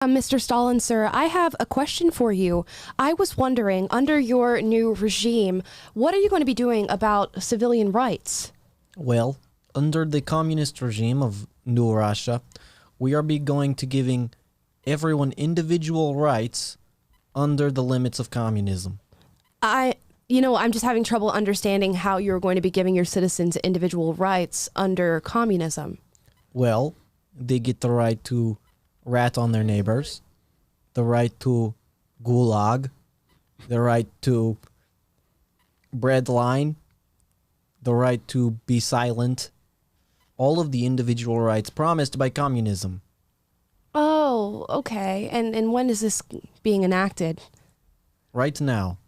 Mr. Stalin, sir, I have a question for you. I was wondering, under your new regime, what are you going to be doing about civilian rights? Well, under the communist regime of New Russia, we are going to giving everyone individual rights under the limits of communism. I'm just having trouble understanding how you're going to be giving your citizens individual rights under communism. Well, they get the right to rat on their neighbors, the right to Gulag, the right to breadline, the right to be silent, all of the individual rights promised by communism. Oh, okay. And when is this being enacted? Right now.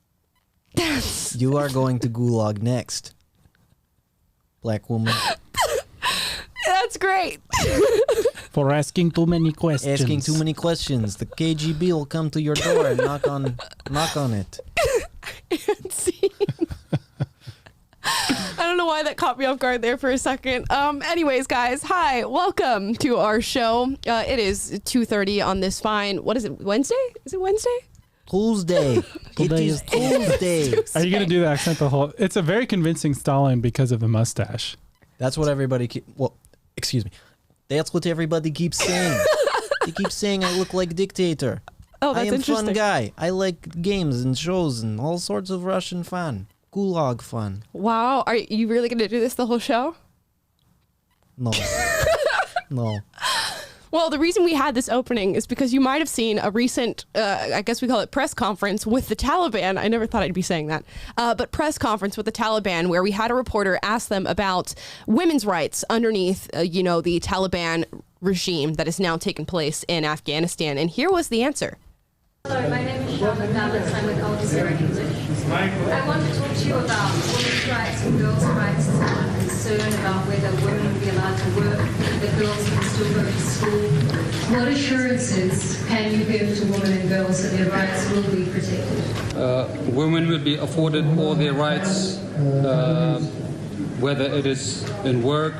You are going to Gulag next, black woman. That's great. For asking too many questions. Asking too many questions. The KGB will come to your door and knock on it. I don't know why that caught me off guard there for a second. Anyways, guys, hi, welcome to our show. It is 2:30 on this fine. What is it? Wednesday? Is it Wednesday? Tuesday. It is Tuesday. Are you going to do the accent the whole? It's a very convincing Stalin because of the mustache. That's what everybody excuse me. That's what everybody keeps saying. They keep saying I look like dictator. Oh, that's I am interesting. fun guy. I like games and shows and all sorts of Russian fun. Gulag fun. Wow, are you really going to do this the whole show? No. No. Well, the reason we had this opening is because you might have seen a recent, I guess we call it press conference with the Taliban. I never thought I'd be saying that. But press conference with the Taliban where we had a reporter ask them about women's rights underneath, the Taliban regime that has now taken place in Afghanistan. And here was the answer. Hello, my name is Charlotte Dallas. I'm with Al Jazeera English. I want to talk to you about women's rights and girls' rights. I'm concerned about whether women will be allowed to work, that girls can still go to school. What assurances can you give to women and girls that their rights will be protected? Women will be afforded all their rights, whether it is in work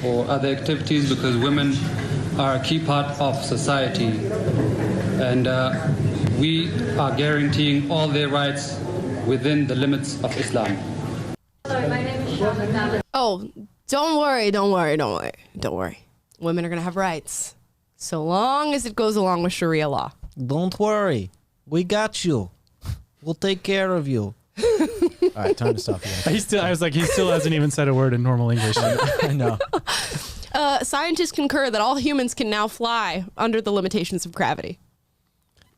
or other activities, because women are a key part of society. And we are guaranteeing all their rights within the limits of Islam. Hello, my name is Charlotte Dallas. Oh, don't worry. Women are going to have rights so long as it goes along with Sharia law. Don't worry. We got you. We'll take care of you. All right, time to stop here. He still hasn't even said a word in normal English. I know. Scientists concur that all humans can now fly under the limitations of gravity.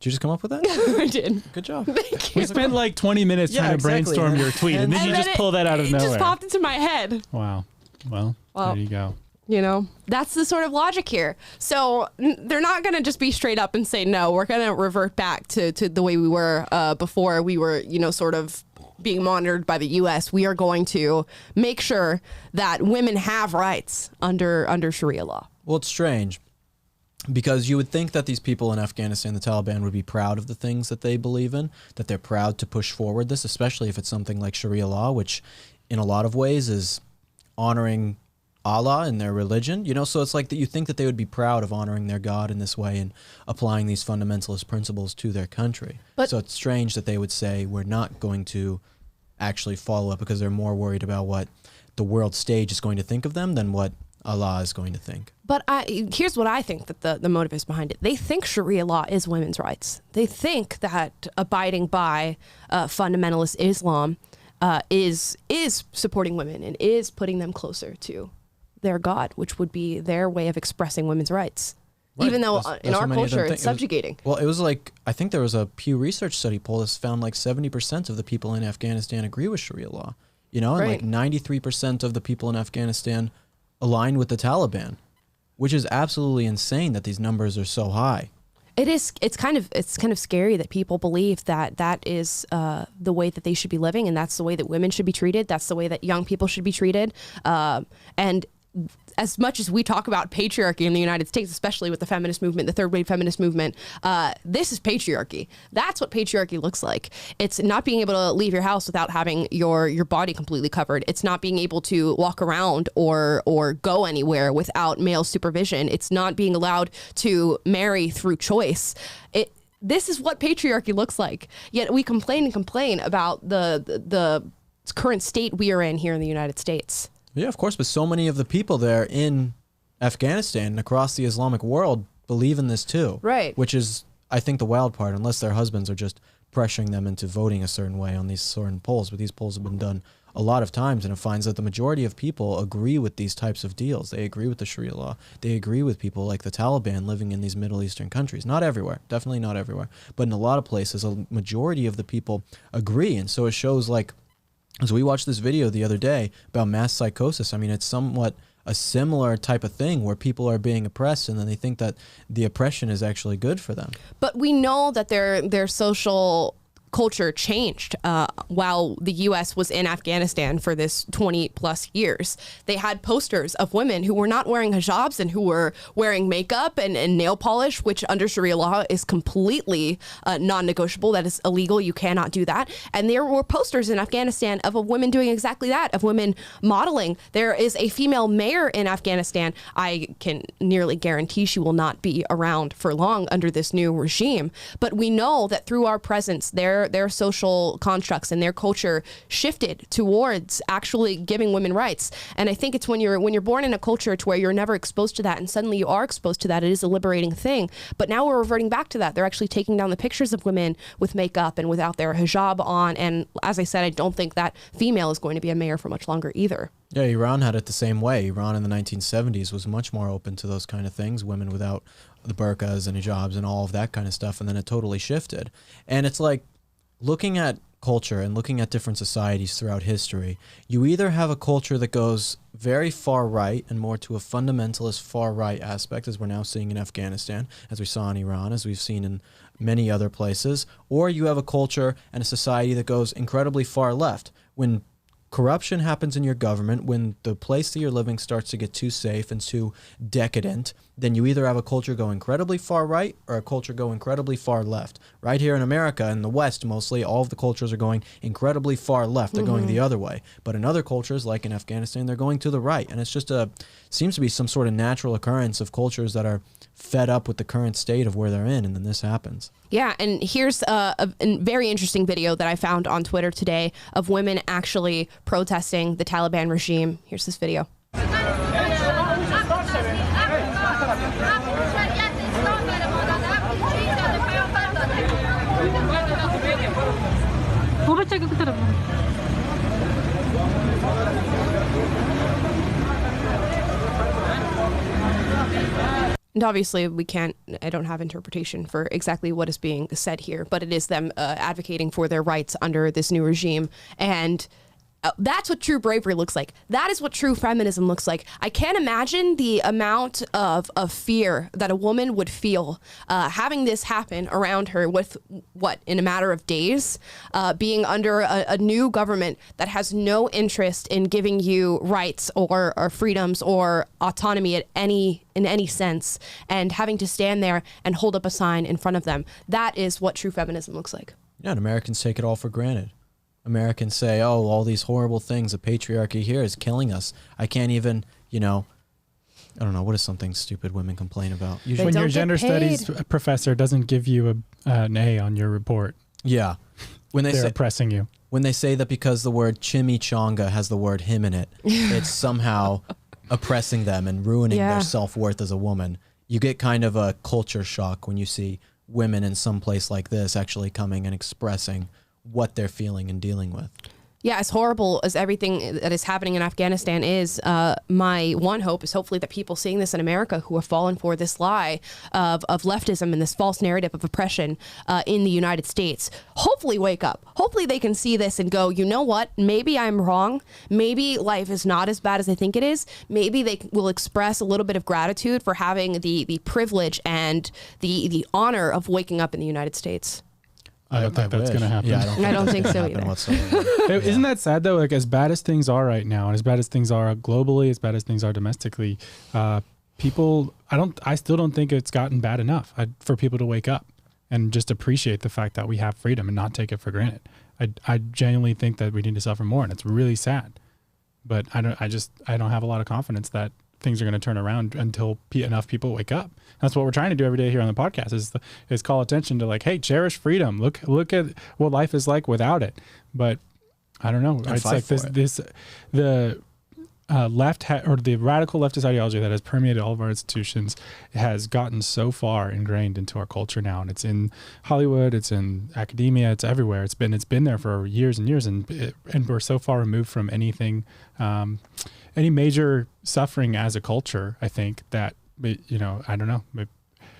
Did you just come up with that? I did. Good job. Thank you. We spent like 20 minutes trying to brainstorm your tweet, and then you just pull that out of nowhere. It just popped into my head. Wow. Well, there you go. That's the sort of logic here. So they're not going to just be straight up and say, no, we're going to revert back to the way we were before we were, sort of being monitored by the U.S. We are going to make sure that women have rights under Sharia law. Well, it's strange because you would think that these people in Afghanistan, the Taliban, would be proud of the things that they believe in, that they're proud to push forward this, especially if it's something like Sharia law, which in a lot of ways is honoring Allah and their religion, so it's like that you think that they would be proud of honoring their God in this way and applying these fundamentalist principles to their country. So it's strange that they would say we're not going to actually follow up because they're more worried about what the world stage is going to think of them than what Allah is going to think. But here's what I think that the motive is behind it. They think Sharia law is women's rights. They think that abiding by fundamentalist Islam is supporting women and is putting them closer to their God, which would be their way of expressing women's rights. Right. Even though in our culture it's subjugating. It was like, I think there was a Pew Research study poll that found like 70% of the people in Afghanistan agree with Sharia law, and like 93% of the people in Afghanistan align with the Taliban, which is absolutely insane that these numbers are so high. It is. It's kind of scary that people believe that is the way that they should be living, and that's the way that women should be treated. That's the way that young people should be treated. And as much as we talk about patriarchy in the United States, especially with the feminist movement, the third wave feminist movement, this is patriarchy. That's what patriarchy looks like. It's not being able to leave your house without having your body completely covered. It's not being able to walk around or go anywhere without male supervision. It's not being allowed to marry through choice. This is what patriarchy looks like. Yet we complain and complain about the current state we are in here in the United States. Yeah, of course, but so many of the people there in Afghanistan and across the Islamic world believe in this too. Right. Which is, I think, the wild part, unless their husbands are just pressuring them into voting a certain way on these certain polls. But these polls have been done a lot of times, and it finds that the majority of people agree with these types of deals. They agree with the Sharia law. They agree with people like the Taliban living in these Middle Eastern countries. Not everywhere, definitely not everywhere, but in a lot of places, a majority of the people agree. And so it shows, like, as we watched this video the other day about mass psychosis, I mean, it's somewhat a similar type of thing where people are being oppressed and then they think that the oppression is actually good for them. But we know that their social culture changed while the U.S. was in Afghanistan for this 20 plus years. They had posters of women who were not wearing hijabs and who were wearing makeup and nail polish, which under Sharia law is completely non-negotiable. That is illegal. You cannot do that. And there were posters in Afghanistan of women doing exactly that, of women modeling. There is a female mayor in Afghanistan. I can nearly guarantee she will not be around for long under this new regime. But we know that through our presence, their social constructs and their culture shifted towards actually giving women rights. And I think it's when you're born in a culture to where you're never exposed to that and suddenly you are exposed to that, it is a liberating thing. But now we're reverting back to that. They're actually taking down the pictures of women with makeup and without their hijab on. And as I said, I don't think that female is going to be a mayor for much longer either. Yeah, Iran had it the same way. Iran in the 1970s was much more open to those kind of things, women without the burqas and hijabs and all of that kind of stuff. And then it totally shifted. And it's like, looking at culture and looking at different societies throughout history, you either have a culture that goes very far right and more to a fundamentalist far right aspect, as we're now seeing in Afghanistan, as we saw in Iran, as we've seen in many other places, or you have a culture and a society that goes incredibly far left. When corruption happens in your government, when the place that you're living starts to get too safe and too decadent, then you either have a culture go incredibly far right or a culture go incredibly far left. Right here in America, in the West mostly, all of the cultures are going incredibly far left. They're going the other way. But in other cultures, like in Afghanistan, they're going to the right. And it's just seems to be some sort of natural occurrence of cultures that are fed up with the current state of where they're in, and then this happens. Yeah, and here's a very interesting video that I found on Twitter today of women actually protesting the Taliban regime. Here's this video. And obviously I don't have interpretation for exactly what is being said here, but it is them advocating for their rights under this new regime. And that's what true bravery looks like. That is what true feminism looks like. I can't imagine the amount of fear that a woman would feel having this happen around her with in a matter of days, being under a new government that has no interest in giving you rights or freedoms or autonomy in any sense, and having to stand there and hold up a sign in front of them. That is what true feminism looks like. Yeah, and Americans take it all for granted. Americans say, oh, all these horrible things, the patriarchy here is killing us. I can't even, I don't know, what is something stupid women complain about? Usually when your gender studies professor doesn't give you an A on your report. Yeah. When they're oppressing you. When they say that because the word chimichanga has the word him in it, it's somehow oppressing them and ruining their self-worth as a woman. You get kind of a culture shock when you see women in some place like this actually coming and expressing what they're feeling and dealing with. Yeah, as horrible as everything that is happening in Afghanistan is, my one hope is hopefully that people seeing this in America who have fallen for this lie of leftism and this false narrative of oppression in the United States, hopefully wake up. Hopefully they can see this and go, you know what, maybe I'm wrong. Maybe life is not as bad as I think it is. Maybe they will express a little bit of gratitude for having the privilege and the honor of waking up in the United States. I don't think that's going to happen. Yeah, I don't think so happen either. whatsoever. Isn't that sad though? Like as bad as things are right now, and as bad as things are globally, as bad as things are domestically, people, I still don't think it's gotten bad enough for people to wake up and just appreciate the fact that we have freedom and not take it for granted. I genuinely think that we need to suffer more, and it's really sad. But I don't have a lot of confidence that things are going to turn around until enough people wake up. That's what we're trying to do every day here on the podcast is call attention to like, hey, cherish freedom. Look at what life is like without it. But I don't know. It's like the left or the radical leftist ideology that has permeated all of our institutions has gotten so far ingrained into our culture now, and it's in Hollywood, it's in academia, it's everywhere. It's been there for years and years, and we're so far removed from anything, any major suffering as a culture. I think that I don't know.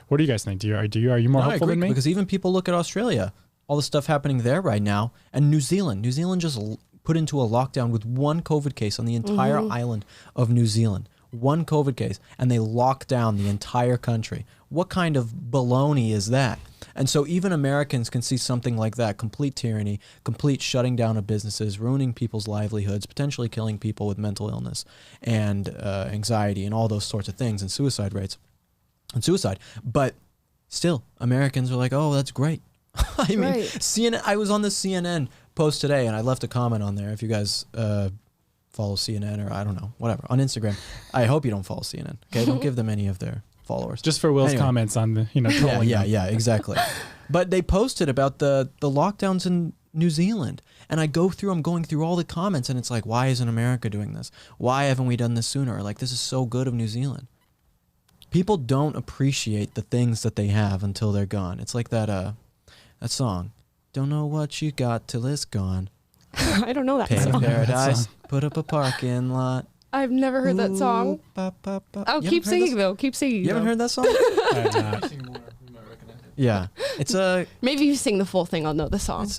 What do you guys think? Are you more hopeful than me? Because even people look at Australia, all the stuff happening there right now, and New Zealand. New Zealand just put into a lockdown with one COVID case on the entire island of New Zealand. One COVID case, and they locked down the entire country. What kind of baloney is that? And so even Americans can see something like that, complete tyranny, complete shutting down of businesses, ruining people's livelihoods, potentially killing people with mental illness and anxiety and all those sorts of things, and suicide rates and suicide. But still, Americans are like, oh, that's great. I mean, Right. CNN. I was on the CNN post today, and I left a comment on there. If you guys follow CNN or I don't know, whatever, on Instagram, I hope you don't follow CNN. Okay, don't give them any of their followers. Just for Will's Anyway. comments on the trolling. Yeah, exactly. But they posted about the lockdowns in New Zealand, and I'm going through all the comments, and it's like, why isn't America doing this? Why haven't we done this sooner? Like, this is so good of New Zealand. People don't appreciate the things that they have until they're gone. It's like that song, don't know what you got till it's gone. I don't know that Pay song. paradise, put up a parking lot. I've never heard that song. Ooh, ba, ba, ba. Oh, You keep haven't heard singing this? though. Keep singing. You haven't though. heard that song? I have not. Yeah, it's Maybe if you sing the full thing, I'll know the song. it's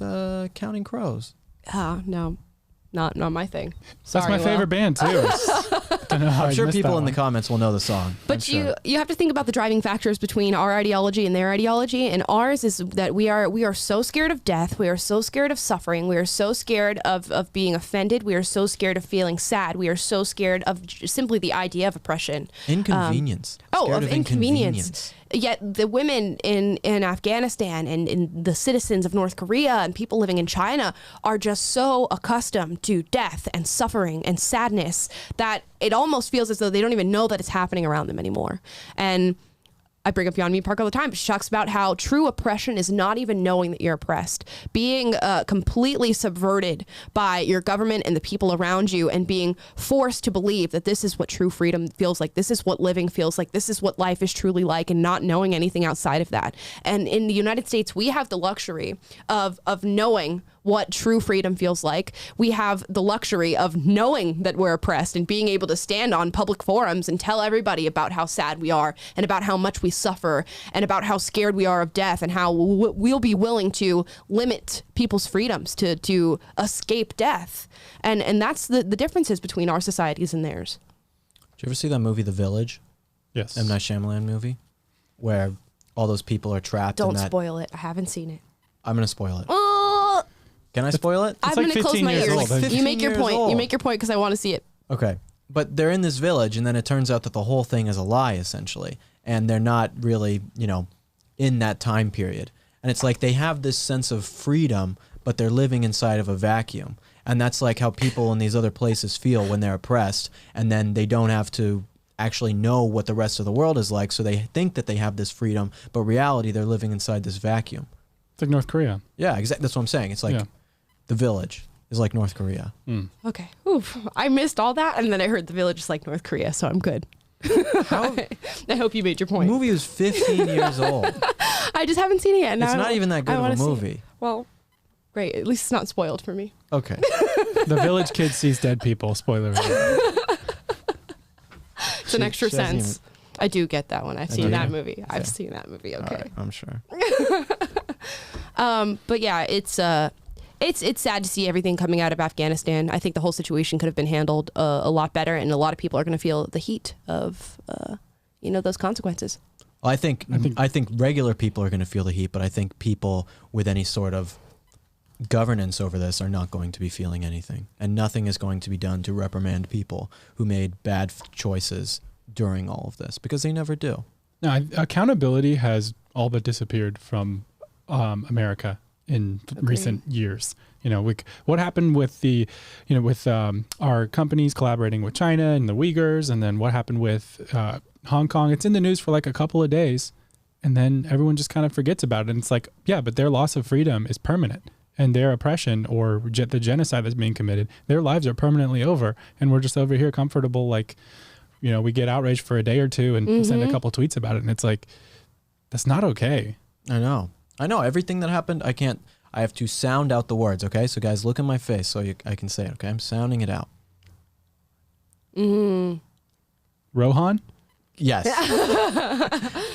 Counting Crows. No, not my thing. That's Sorry, my Will. favorite band too. Don't know how I'm I sure missed people that in the one. comments will know the song. But I'm sure. you have to think about the driving factors between our ideology and their ideology, and ours is that we are so scared of death, we are so scared of suffering, we are so scared of being offended, we are so scared of feeling sad, we are so scared of simply the idea of oppression. Inconvenience. Scared Of inconvenience. Yet the women in Afghanistan and in the citizens of North Korea and people living in China are just so accustomed to death and suffering and sadness that it almost feels as though they don't even know that it's happening around them anymore. And I bring up Yeon Mi Park all the time. She talks about how true oppression is not even knowing that you're oppressed, being completely subverted by your government and the people around you, and being forced to believe that this is what true freedom feels like. This is what living feels like. This is what life is truly like, and not knowing anything outside of that. And in the United States, we have the luxury of knowing what true freedom feels like. We have the luxury of knowing that we're oppressed and being able to stand on public forums and tell everybody about how sad we are and about how much we suffer and about how scared we are of death and how we'll be willing to limit people's freedoms to escape death. And that's the differences between our societies and theirs. Did you ever see that movie, The Village? Yes. M. Night Shyamalan movie? Where all those people are trapped in Don't that... spoil it. I haven't seen it. I'm going to spoil it. Oh, Can I spoil it? I'm like going to close 15 my years ears. old. It's like You 15 make your years point. old. You make your point because I want to see it. Okay. But they're in this village, and then it turns out that the whole thing is a lie, essentially. And they're not really, in that time period. And it's like they have this sense of freedom, but they're living inside of a vacuum. And that's like how people in these other places feel when they're oppressed, and then they don't have to actually know what the rest of the world is like, so they think that they have this freedom, but reality, they're living inside this vacuum. It's like North Korea. Yeah, exactly. That's what I'm saying. It's like Yeah. the village is like North Korea. Okay. Oof. I missed all that, and then I heard the village is like North Korea, so I'm good. How? I hope you made your The point. movie was 15 years old. I just haven't seen it yet. and It's I not don't- even that good I of wanna a see it. movie. Well, great. At least it's not spoiled for me. Okay. The village kid sees dead people. Spoiler alert. It's an extra she hasn't sense. I do get that one. I've do seen you? that movie. I've Okay. seen that movie. All Okay. right, I'm sure. But yeah, it's sad to see everything coming out of Afghanistan. I think the whole situation could have been handled a lot better, and a lot of people are going to feel the heat of those consequences. I think regular people are going to feel the heat, but I think people with any sort of governance over this are not going to be feeling anything, and nothing is going to be done to reprimand people who made bad choices during all of this, because they never do. No, accountability has all but disappeared from America in recent years. What happened with our companies collaborating with China and the Uyghurs, and then what happened with Hong Kong? It's in the news for like a couple of days, and then everyone just kind of forgets about it. And it's like, yeah, but their loss of freedom is permanent. And their oppression or the genocide that's being committed, their lives are permanently over. And we're just over here comfortable, like, we get outraged for a day or two and send a couple tweets about it. And it's like, that's not okay. I know. Everything that happened, I have to sound out the words, okay? So guys, look in my face so I can say it, okay? I'm sounding it out. Rohan? Yes.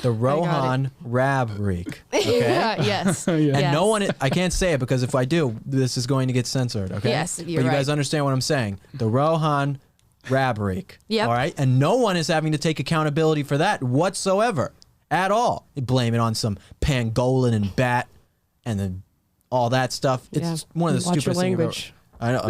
The Rohan Rab Reek. Okay? Yes. And no one, I can't say it because if I do, this is going to get censored, okay? Yes, you're But you right. guys understand what I'm saying. The Rohan Rab Reek. Yep. All right? And no one is having to take accountability for that whatsoever at all. You blame it on some pangolin and bat and then all that stuff. It's one of the Watch stupidest your things language. I know,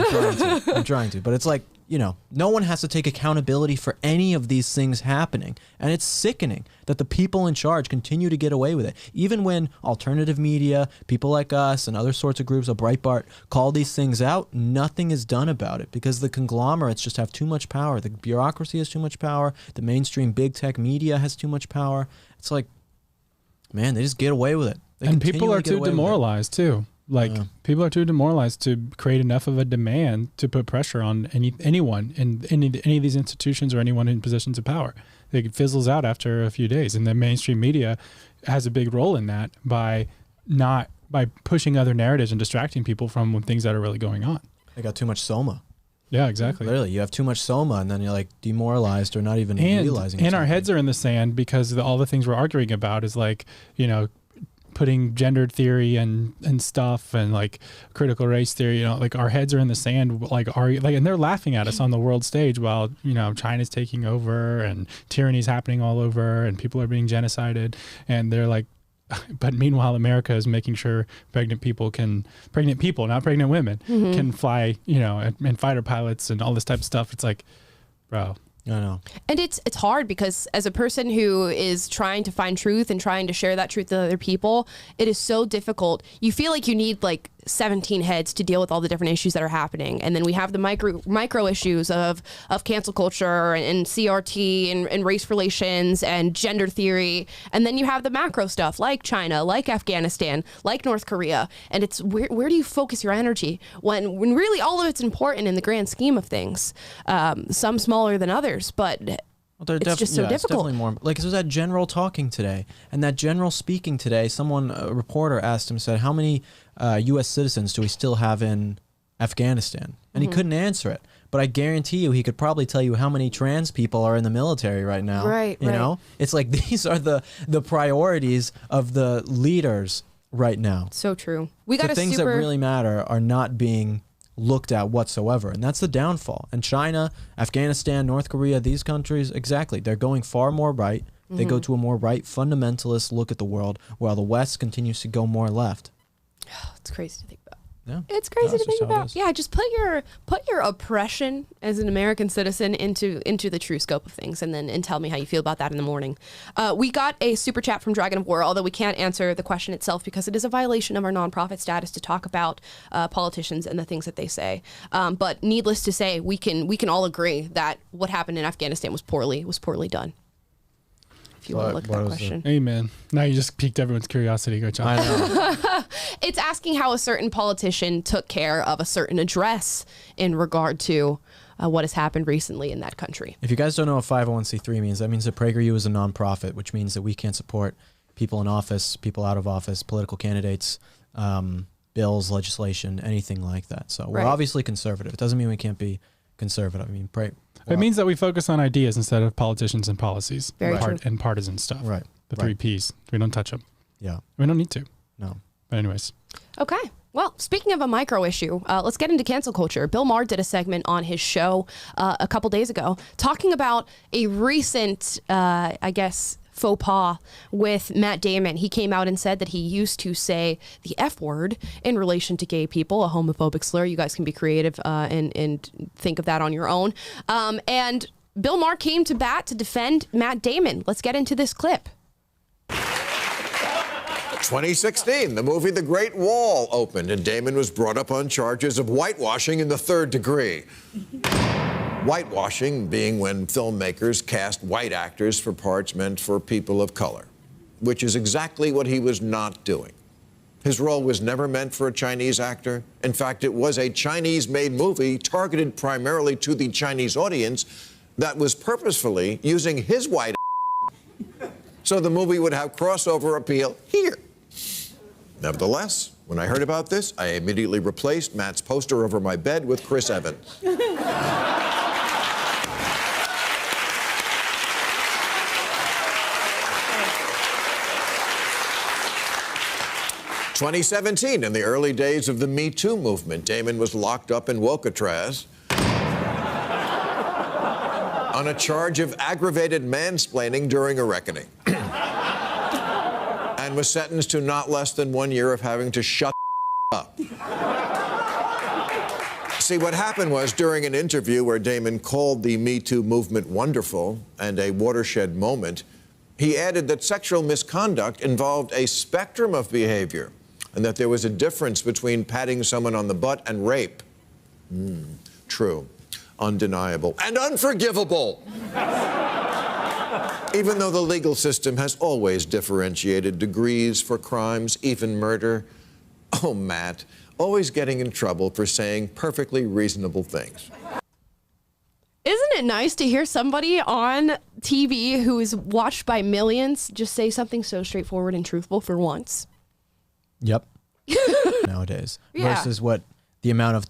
I'm trying to. But it's like, no one has to take accountability for any of these things happening. And it's sickening that the people in charge continue to get away with it. Even when alternative media, people like us and other sorts of groups, Breitbart, call these things out, nothing is done about it because the conglomerates just have too much power. The bureaucracy has too much power. The mainstream big tech media has too much power. It's like, man, they just get away with it. And people are too demoralized too. People are too demoralized to create enough of a demand to put pressure on anyone in any of these institutions or anyone in positions of power. It fizzles out after a few days, and the mainstream media has a big role in that by pushing other narratives and distracting people from things that are really going on. They got too much soma. Yeah, exactly. Literally, you have too much soma, and then you're like demoralized or not even realizing. And our heads are in the sand because all the things we're arguing about is putting gender theory and stuff and like critical race theory, our heads are in the sand, and they're laughing at us on the world stage while, China's taking over and tyranny's happening all over and people are being genocided. And they're like, but meanwhile, America is making sure pregnant people, not pregnant women, can fly, and fighter pilots and all this type of stuff. It's like, bro. I know. And it's hard because as a person who is trying to find truth and trying to share that truth with other people, it is so difficult. You feel like you need like 17 heads to deal with all the different issues that are happening. And then we have the micro issues of cancel culture and CRT and race relations and gender theory. And then you have the macro stuff like China, like Afghanistan, like North Korea. And it's where do you focus your energy when really all of it's important in the grand scheme of things? Some smaller than others, but it's just so difficult. It's definitely more like there was that general talking today, and that general speaking today. A reporter asked him, said, "How many U.S. citizens do we still have in Afghanistan?" And he couldn't answer it. But I guarantee you, he could probably tell you how many trans people are in the military right now. Right. You know, it's like these are the priorities of the leaders right now. So true. We got the things that really matter are not being looked at whatsoever, and that's the downfall. And China, Afghanistan, North Korea, these countries, exactly, they're going far more right. They go to a more right fundamentalist look at the world, while the West continues to go more left. It's crazy to think about. Yeah, it's crazy to think about. Yeah, just put your oppression as an American citizen into the true scope of things, and tell me how you feel about that in the morning. We got a super chat from Dragon of War, although we can't answer the question itself because it is a violation of our nonprofit status to talk about politicians and the things that they say. But needless to say, we can all agree that what happened in Afghanistan was poorly done. If you want to look at that question. Amen. Now you just piqued everyone's curiosity. Go, John. I know. It's asking how a certain politician took care of a certain address in regard to what has happened recently in that country. If you guys don't know what 501c3 means, that means that PragerU is a nonprofit, which means that we can't support people in office, people out of office, political candidates, bills, legislation, anything like that. So we're obviously conservative. It doesn't mean we can't be conservative. I mean, it means that we focus on ideas instead of politicians and policies. Very true. And partisan stuff. Right. The 3 Ps. We don't touch them. Yeah. We don't need to. No. But anyways. Okay. Well, speaking of a micro issue, let's get into cancel culture. Bill Maher did a segment on his show a couple days ago talking about a recent, faux pas with Matt Damon. He came out and said that he used to say the F word in relation to gay people, a homophobic slur. You guys can be creative and think of that on your own. And Bill Maher came to bat to defend Matt Damon. Let's get into this clip. 2016, the movie The Great Wall opened, and Damon was brought up on charges of whitewashing in the 3rd degree. Whitewashing being when filmmakers cast white actors for parts meant for people of color, which is exactly what he was not doing. His role was never meant for a Chinese actor. In fact, it was a Chinese-made movie targeted primarily to the Chinese audience that was purposefully using his white so the movie would have crossover appeal here. Nevertheless, when I heard about this, I immediately replaced Matt's poster over my bed with Chris Evans. 2017, in the early days of the Me Too movement, Damon was locked up in Alcatraz on a charge of aggravated mansplaining during a reckoning and was sentenced to not less than 1 year of having to shut up. See, what happened was, during an interview where Damon called the Me Too movement wonderful and a watershed moment, he added that sexual misconduct involved a spectrum of behavior and that there was a difference between patting someone on the butt and rape. True, undeniable, and unforgivable. Even though the legal system has always differentiated degrees for crimes, even murder. Oh, Matt, always getting in trouble for saying perfectly reasonable things. Isn't it nice to hear somebody on TV who is watched by millions just say something so straightforward and truthful for once? Yep. Nowadays. Yeah. Versus what the amount of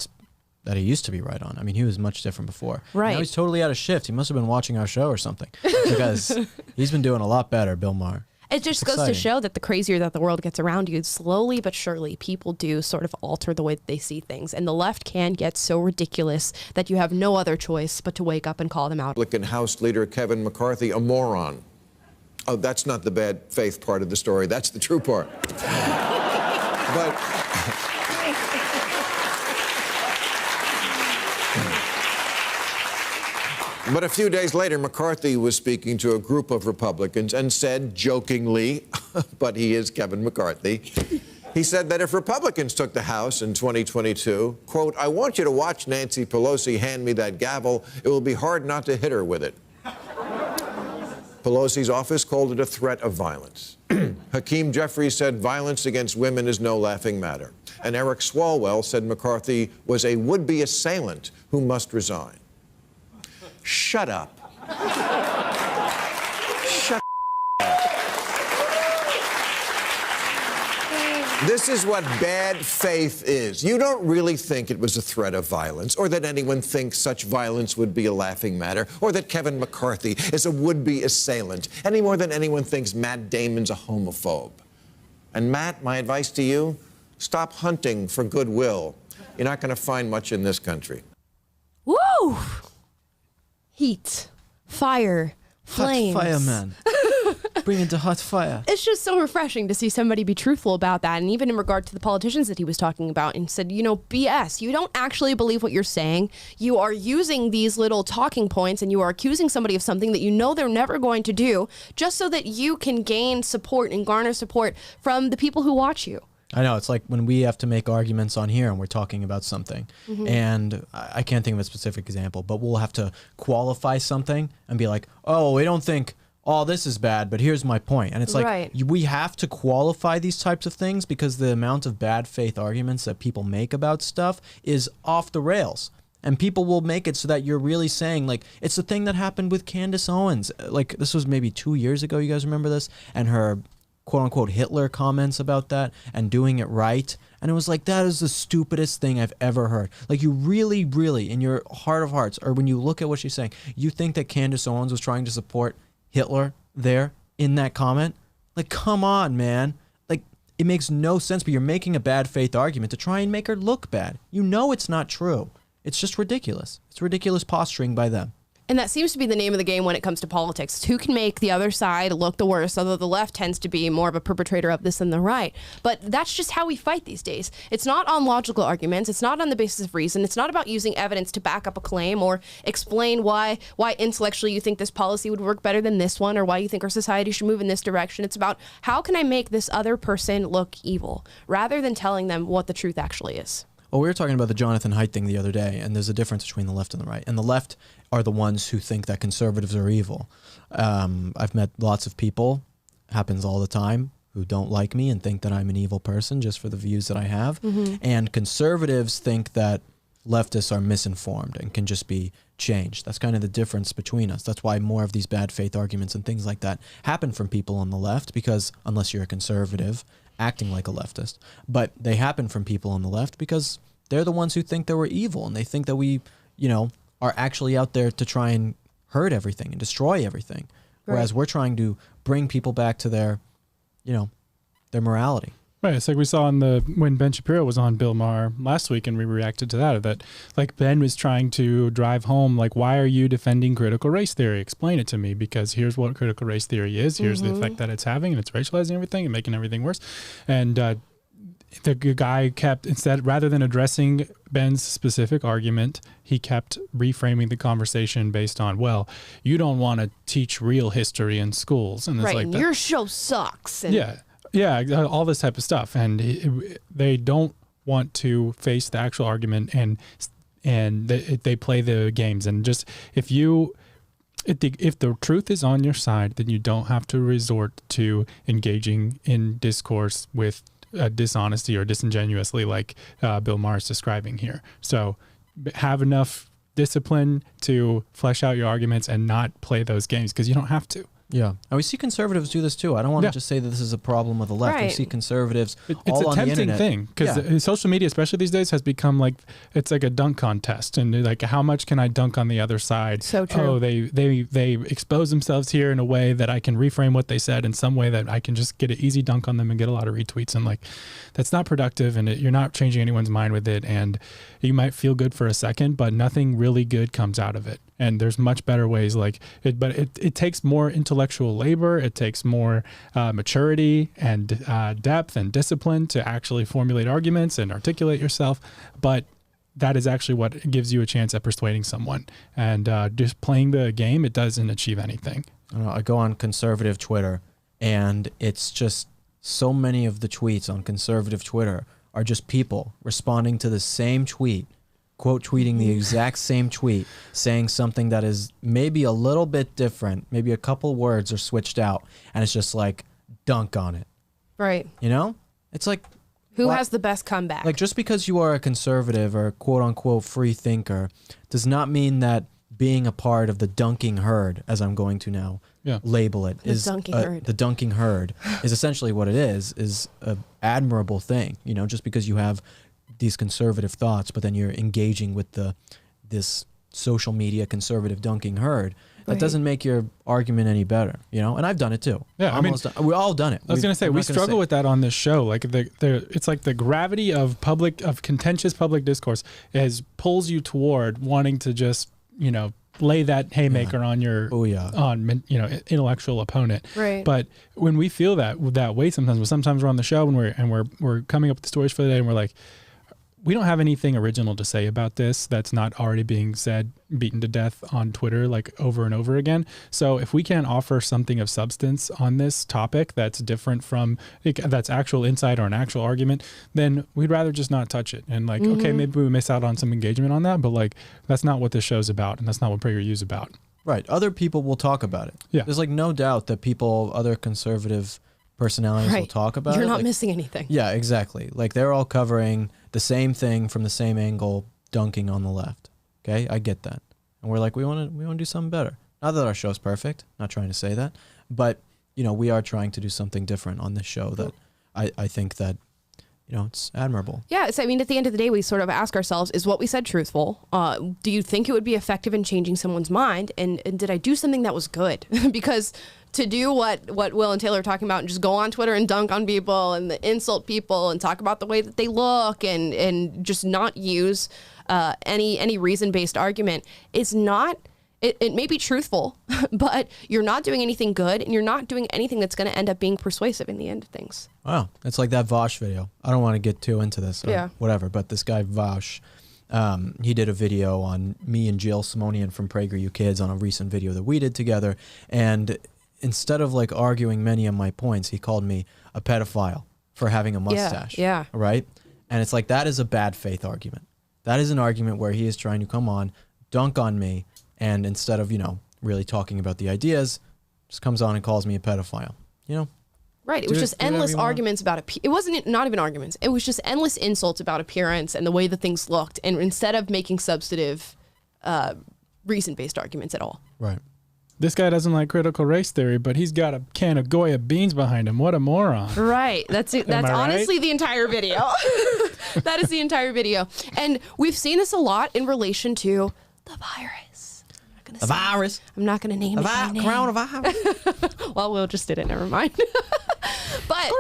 that he used to be right on. I mean, he was much different before. Right. Now he's totally out of shift. He must have been watching our show or something, because he's been doing a lot better, Bill Maher. It just goes to show that the crazier that the world gets around you, slowly but surely, people do sort of alter the way that they see things. And the left can get so ridiculous that you have no other choice but to wake up and call them out. Republican House Leader Kevin McCarthy, a moron. Oh, that's not the bad faith part of the story. That's the true part. But a few days later, McCarthy was speaking to a group of Republicans and said, jokingly, but he is Kevin McCarthy, he said that if Republicans took the House in 2022, quote, "I want you to watch Nancy Pelosi hand me that gavel. It will be hard not to hit her with it." Pelosi's office called it a threat of violence. Hakeem Jeffries said violence against women is no laughing matter. And Eric Swalwell said McCarthy was a would-be assailant who must resign. Shut up. Shut up. This is what bad faith is. You don't really think it was a threat of violence, or that anyone thinks such violence would be a laughing matter, or that Kevin McCarthy is a would-be assailant, any more than anyone thinks Matt Damon's a homophobe. And Matt, my advice to you, stop hunting for goodwill. You're not going to find much in this country. Woo! Heat, fire, flames. Hot fire, man. Bring it to hot fire. It's just so refreshing to see somebody be truthful about that. And even in regard to the politicians that he was talking about, and said, you know, BS, you don't actually believe what you're saying. You are using these little talking points and you are accusing somebody of something that you know they're never going to do, just so that you can gain support and garner support from the people who watch you. I know, it's like when we have to make arguments on here and we're talking about something, and I can't think of a specific example, but we'll have to qualify something and be like, oh, we don't think all this is bad, but here's my point. And it's like, Right. we have to qualify these types of things because the amount of bad faith arguments that people make about stuff is off the rails. And people will make it so that you're really saying, like, it's the thing that happened with Candace Owens. Like, this was maybe 2 years ago, you guys remember this? And her quote-unquote Hitler comments about that and doing it right. And it was like, that is the stupidest thing I've ever heard. Like, you really, really, in your heart of hearts, or when you look at what she's saying, you think that Candace Owens was trying to support Hitler there in that comment? Like, come on, man. Like, it makes no sense, but you're making a bad faith argument to try and make her look bad. You know it's not true. It's just ridiculous. It's ridiculous posturing by them. And that seems to be the name of the game when it comes to politics. Who can make the other side look the worst, although the left tends to be more of a perpetrator of this than the right. But that's just how we fight these days. It's not on logical arguments. It's not on the basis of reason. It's not about using evidence to back up a claim or explain why intellectually you think this policy would work better than this one or why you think our society should move in this direction. It's about how can I make this other person look evil rather than telling them what the truth actually is. Well, we were talking about the Jonathan Haidt thing the other day, and there's a difference between the left and the right. And the left are the ones who think that conservatives are evil. I've met lots of people, happens all the time, who don't like me and think that I'm an evil person just for the views that I have. Mm-hmm. And conservatives think that leftists are misinformed and can just be changed. That's kind of the difference between us. That's why more of these bad faith arguments and things like that happen from people on the left, because unless you're a conservative acting like a leftist, but they happen from people on the left because they're the ones who think that we're evil and they think that we, are actually out there to try and hurt everything and destroy everything. Right. Whereas we're trying to bring people back to their morality. Right. It's like we saw when Ben Shapiro was on Bill Maher last week, and we reacted to that like Ben was trying to drive home, like, why are you defending critical race theory? Explain it to me, because here's what critical race theory is. Here's the effect that it's having, and it's racializing everything and making everything worse. And the guy kept, rather than addressing Ben's specific argument, he kept reframing the conversation based on, well, you don't want to teach real history in schools. And it's right, like and that. Your show sucks. And Yeah, all this type of stuff, and they don't want to face the actual argument, and they play the games. And just if the truth is on your side, then you don't have to resort to engaging in discourse with dishonesty or disingenuously, like Bill Maher is describing here. So have enough discipline to flesh out your arguments and not play those games, because you don't have to. Yeah. And we see conservatives do this too. I don't want to just say that this is a problem with the left. Right. We see conservatives it's all on the internet. It's a tempting thing, because social media, especially these days, has become like, it's like a dunk contest. And like, how much can I dunk on the other side? So true. Oh, they expose themselves here in a way that I can reframe what they said in some way that I can just get an easy dunk on them and get a lot of retweets. And like, that's not productive, and you're not changing anyone's mind with it. And you might feel good for a second, but nothing really good comes out of it. And there's much better ways, but it takes more intellectual labor. It takes more maturity and depth and discipline to actually formulate arguments and articulate yourself. But that is actually what gives you a chance at persuading someone. And just playing the game, it doesn't achieve anything. I go on conservative Twitter, and it's just so many of the tweets on conservative Twitter are just people responding to the same tweet, quote tweeting the exact same tweet, saying something that is maybe a little bit different, maybe a couple words are switched out, and it's just like, dunk on it. Right. It's like, who has the best comeback? Like, just because you are a conservative or a quote unquote free thinker does not mean that being a part of the dunking herd, as I'm going to now label it, the dunking herd is essentially what it is an admirable thing. Just because you have these conservative thoughts, but then you're engaging with this social media conservative dunking herd, that doesn't make your argument any better, And I've done it too. Yeah, we all done it. I was going to say, we struggle with that on this show. Like it's like the gravity of contentious public discourse pulls you toward wanting to just, lay that haymaker on your intellectual opponent. Right. But when we feel that way, sometimes we're on the show and we're coming up with the stories for the day, and we're like, we don't have anything original to say about this that's not already being said, beaten to death on Twitter, like over and over again. So if we can't offer something of substance on this topic that's different from, that's actual insight or an actual argument, then we'd rather just not touch it. And okay, maybe we miss out on some engagement on that, but that's not what this show's about, and that's not what PragerU's about. Right. Other people will talk about it. Yeah. There's no doubt that other conservative personalities will talk about it. You're not missing anything. Yeah, exactly. They're all covering the same thing from the same angle, dunking on the left. Okay, I get that, and we're like, we want to do something better. Not that our show's perfect. Not trying to say that, but we are trying to do something different on this show that I think that it's admirable. Yeah, at the end of the day, we sort of ask ourselves, is what we said truthful? Do you think it would be effective in changing someone's mind? And did I do something that was good? Because to do what Will and Taylor are talking about and just go on Twitter and dunk on people and insult people and talk about the way that they look and just not use any reason-based argument is not It may be truthful, but you're not doing anything good, and you're not doing anything that's going to end up being persuasive in the end of things. Wow. It's like that Vosh video. I don't want to get too into this or whatever, but this guy Vosh, he did a video on me and Jill Simonian from PragerU Kids on a recent video that we did together. And instead of like arguing many of my points, he called me a pedophile for having a mustache. Yeah. Right? And it's like, that is a bad faith argument. That is an argument where he is trying to come on, dunk on me, and instead of, really talking about the ideas, just comes on and calls me a pedophile, Right. It was just endless arguments about it wasn't not even arguments. It was just endless insults about appearance and the way that things looked. And instead of making substantive, reason-based arguments at all. Right. This guy doesn't like critical race theory, but he's got a can of Goya beans behind him. What a moron. Right. That's it. That's honestly the entire video. That is the entire video. And we've seen this a lot in relation to the virus. The virus. I'm not going to name it by name. Coronavirus. Well, Will just did it. Never mind. But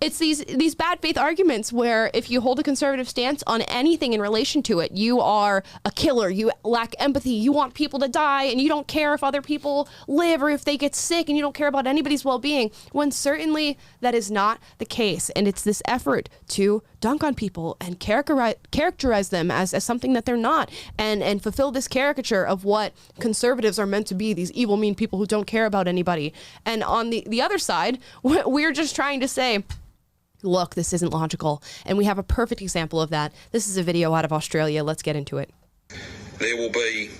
it's these bad faith arguments where if you hold a conservative stance on anything in relation to it, you are a killer. You lack empathy. You want people to die, and you don't care if other people live or if they get sick, and you don't care about anybody's well-being, when certainly that is not the case. And it's this effort to dunk on people and characterize them as something that they're not, and fulfill this caricature of what conservatives are meant to be, these evil, mean people who don't care about anybody. And on the other side, we're just trying to say, look, this isn't logical. And we have a perfect example of that. This is a video out of Australia. Let's get into it. There will be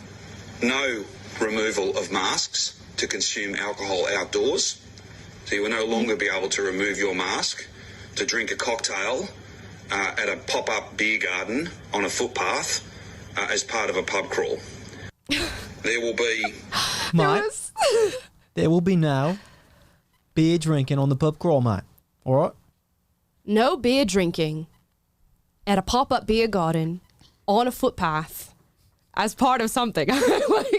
no removal of masks to consume alcohol outdoors. So you will no longer be able to remove your mask to drink a cocktail at a pop-up beer garden on a footpath as part of a pub crawl. There will be... Mate, there will be no beer drinking on the pub crawl, mate. All right? No beer drinking at a pop-up beer garden on a footpath as part of something.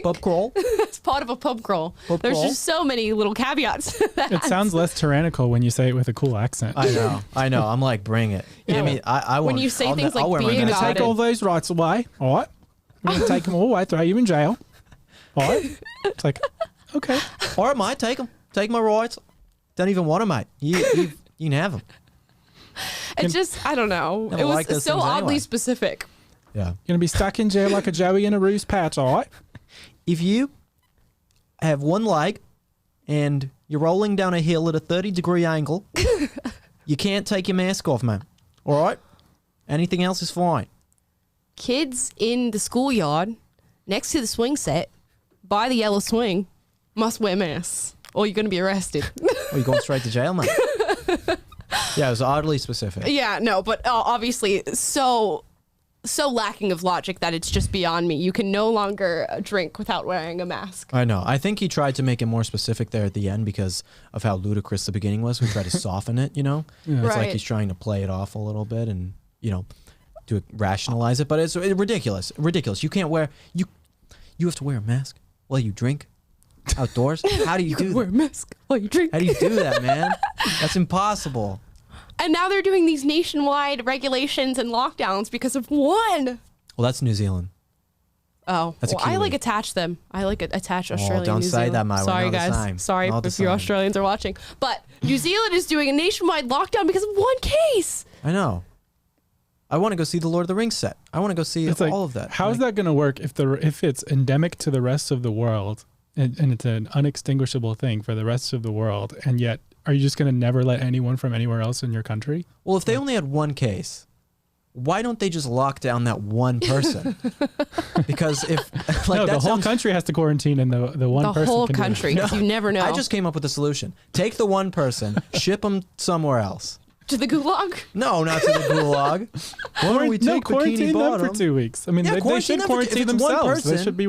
Pub crawl? As part of a pub crawl. There's just so many little caveats to that. It sounds less tyrannical when you say it with a cool accent. I know. I'm like, bring it. Yeah. I mean, I want. When you say I'll things like wear my beer We're going mask. to take all those rights away, all right? We're going to take them all away, throw you in jail. All right? It's like, okay. All right, mate, take them. Take my rights. Don't even want them, mate. You can have them. It's just, I don't know. It was like those so things oddly anyway. specific. Yeah. You're going to be stuck in jail like a Joey in a Roos patch, all right? If you have one leg and you're rolling down a hill at a 30-degree angle, you can't take your mask off, man. All right? Anything else is fine. Kids in the schoolyard next to the swing set by the yellow swing must wear masks or you're going to be arrested. Or you're going straight to jail, man. Yeah, it was oddly specific. Yeah, no, but obviously so lacking of logic that it's just beyond me. You can no longer drink without wearing a mask. I know. I think he tried to make it more specific there at the end because of how ludicrous the beginning was. We tried to soften it, It's Right. like he's trying to play it off a little bit and, to rationalize it. But it's ridiculous. Ridiculous. You can't wear... You have to wear a mask while you drink outdoors? How do you do Wear a that? mask while you drink. How do you do that, man? That's impossible. And now they're doing these nationwide regulations and lockdowns because of one. Well, that's New Zealand. Oh, That's a well, I Kiwi. attach them. I attach Australia. don't New say Zealand. that, my way. Sorry, Not the guys. same. Sorry Not the if you same. Australians are watching. But New Zealand is doing a nationwide lockdown because of one case. I know. I want to go see the Lord of the Rings set. I want to go see It's like, all of that. How is that going to work if it's endemic to the rest of the world and it's an unextinguishable thing for the rest of the world, and yet are you just going to never let anyone from anywhere else in your country? Well, if they only had one case, why don't they just lock down that one person? Because if No, that the whole sounds- country has to quarantine, and the one The person whole can do it. country. 'Cause you never know. I just came up with a solution. Take the one person, ship them somewhere else. To the gulag. No, not to the Gulag. Why don't we take quarantine Bikini them Bottom? for 2 weeks. I mean, Yeah, they quarantine should them for- if quarantine it's one themselves. They person- should be.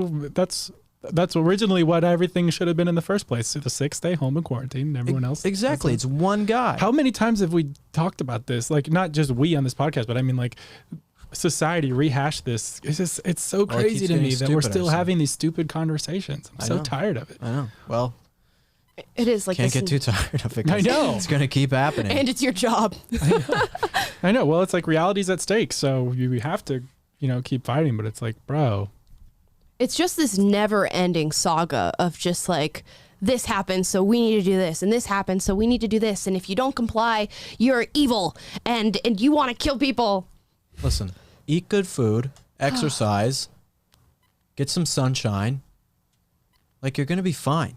That's originally what everything should have been in the first place. So the 6 stay home and quarantine, and everyone else. Exactly. It's one guy. How many times have we talked about this? Like, not just we on this podcast, but I mean, like, society rehashed this. It's so Well, it crazy keeps to me getting that we're stupider, still so- having these stupid conversations. I'm I so know. tired of it. I know. Well, It is like can't this, get too tired of it. 'cause I know. It's going to keep happening. and it's your job. I know. Well, it's like reality's at stake, so you have to, keep fighting. But it's like, bro, It's just this never-ending saga of just like, this happens, so we need to do this, and this happens, so we need to do this, and if you don't comply, you're evil, and you want to kill people. Listen, eat good food, exercise, get some sunshine. Like, you're gonna be fine.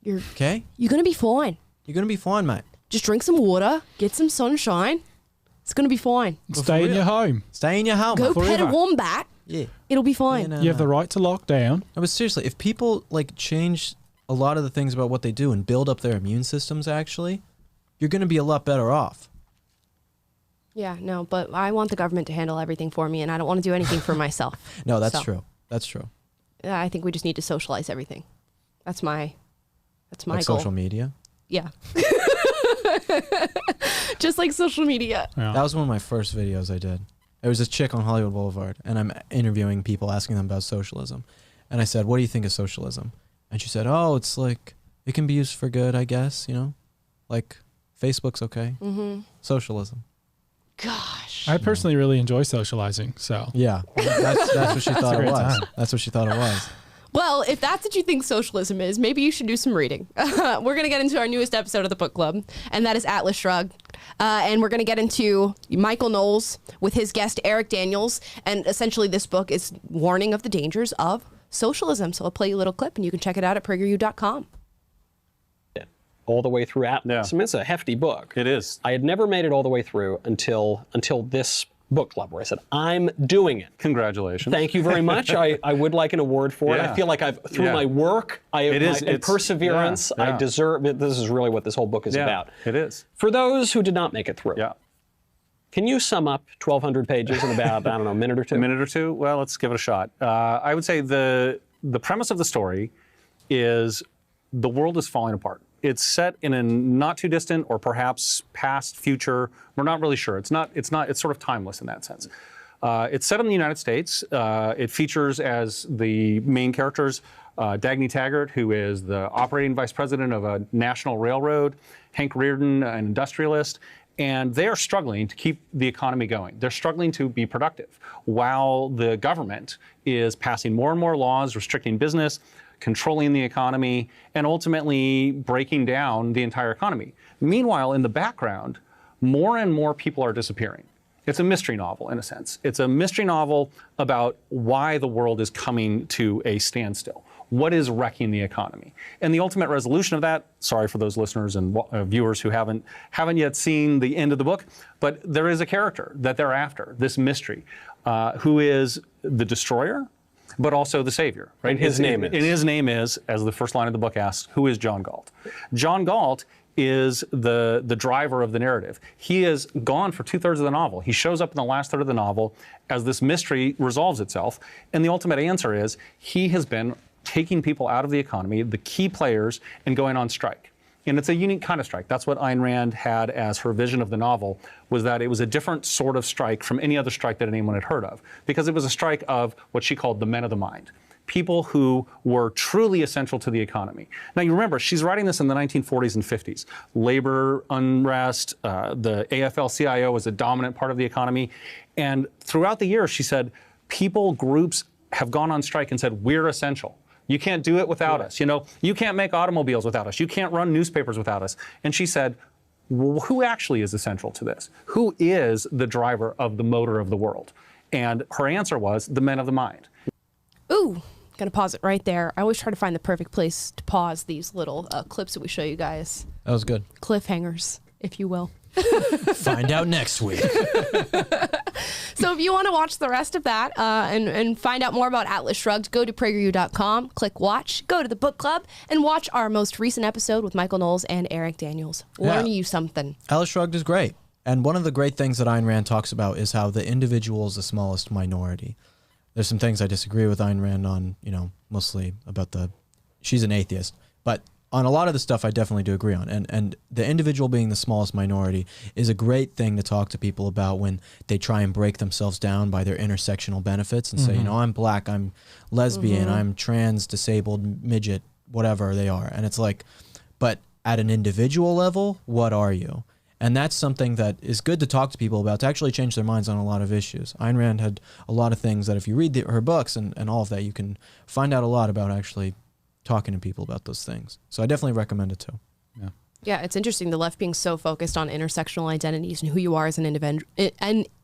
You're gonna be fine. You're gonna be fine, mate. Just drink some water, get some sunshine. It's gonna be fine. Stay in your home. Stay in your home. Go forever. pet a wombat. Yeah. It'll be fine. You have the right to lock down. No, but seriously, if people like change a lot of the things about what they do and build up their immune systems, actually, you're going to be a lot better off. Yeah, no, but I want the government to handle everything for me, and I don't want to do anything for myself. No, that's true. That's true. I think we just need to socialize everything. That's my like goal. Social media. Yeah. Just like social media. Yeah. That was one of my first videos I did. There was this chick on Hollywood Boulevard, and I'm interviewing people, asking them about socialism. And I said, what do you think of socialism? And she said, oh, it's like, it can be used for good, I guess, you know? Like, Facebook's okay. Mm-hmm. Socialism. Gosh. I personally really enjoy socializing, so. Yeah, that's what she thought it was. time. That's what she thought it was. Well, if that's what you think socialism is, maybe you should do some reading. We're going to get into our newest episode of the book club, and that is Atlas Shrugged. And we're going to get into Michael Knowles with his guest, Eric Daniels. And essentially, this book is warning of the dangers of socialism. So I'll play you a little clip, and you can check it out at PragerU.com. All the way through Atlas. Yeah. I mean, it's a hefty book. It is. I had never made it all the way through until this book club where I said, I'm doing it. Congratulations. Thank you very much. I would like an award for it. Yeah. I feel like through my work, and perseverance, I deserve it. This is really what this whole book is about. It is. For those who did not make it through, can you sum up 1,200 pages in about, I don't know, a minute or two? A minute or two? Well, let's give it a shot. I would say the premise of the story is the world is falling apart. It's set in a not too distant or perhaps past future. We're not really sure. It's sort of timeless in that sense. It's set in the United States. It features as the main characters Dagny Taggart, who is the operating vice president of a national railroad, Hank Reardon, an industrialist, and they are struggling to keep the economy going. They're struggling to be productive while the government is passing more and more laws restricting business, controlling the economy, and ultimately breaking down the entire economy. Meanwhile, in the background, more and more people are disappearing. It's a mystery novel, in a sense. It's a mystery novel about why the world is coming to a standstill. What is wrecking the economy? And the ultimate resolution of that, sorry for those listeners and viewers who haven't yet seen the end of the book, but there is a character that they're after, this mystery, who is the destroyer, but also the savior, right? And his name is? And his name is, as the first line of the book asks, who is John Galt? John Galt is the driver of the narrative. He is gone for 2/3 of the novel. He shows up in the last third of the novel as this mystery resolves itself. And the ultimate answer is he has been taking people out of the economy, the key players, and going on strike. And it's a unique kind of strike. That's what Ayn Rand had as her vision of the novel, was that it was a different sort of strike from any other strike that anyone had heard of, because it was a strike of what she called the men of the mind, people who were truly essential to the economy. Now, you remember, she's writing this in the 1940s and 50s. Labor unrest, the AFL-CIO was a dominant part of the economy. And throughout the years, she said, groups have gone on strike and said, we're essential. You can't do it without us. You know, you can't make automobiles without us. You can't run newspapers without us. And she said, well, who actually is essential to this? Who is the driver of the motor of the world? And her answer was the men of the mind. Ooh, gonna pause it right there. I always try to find the perfect place to pause these little clips that we show you guys. That was good. Cliffhangers, if you will. Find out next week. So if you want to watch the rest of that and find out more about Atlas Shrugged, go to PragerU.com, click watch, go to the book club, and watch our most recent episode with Michael Knowles and Eric Daniels. Learn you something. Atlas Shrugged is great. And one of the great things that Ayn Rand talks about is how the individual is the smallest minority. There's some things I disagree with Ayn Rand on, mostly about she's an atheist, but on a lot of the stuff I definitely do agree on. And the individual being the smallest minority is a great thing to talk to people about when they try and break themselves down by their intersectional benefits and say, I'm black, I'm lesbian, I'm trans, disabled, midget, whatever they are. And it's like, but at an individual level, what are you? And that's something that is good to talk to people about, to actually change their minds on a lot of issues. Ayn Rand had a lot of things that if you read her books and all of that, you can find out a lot about actually talking to people about those things. So I definitely recommend it too. Yeah, it's interesting, the left being so focused on intersectional identities and who you are as an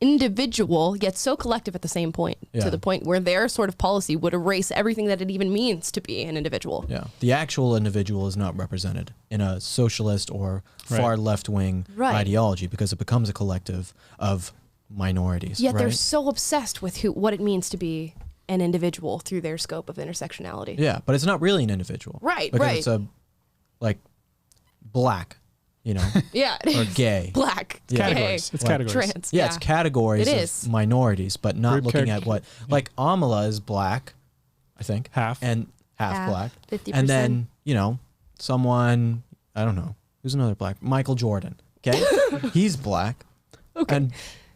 individual, yet so collective at the same point, to the point where their sort of policy would erase everything that it even means to be an individual. Yeah, the actual individual is not represented in a socialist or far left-wing ideology, because it becomes a collective of minorities. Yet they're so obsessed with what it means to be an individual through their scope of intersectionality. Yeah, but it's not really an individual. Right, because it's a, like, black, you know, or gay, black, categories. It's categories. Trans. It's categories of minorities, but not Group looking at what, like Amala is black, I think, half black, 50%. and then someone, I don't know, who's another black, Michael Jordan. Okay, he's black. Okay,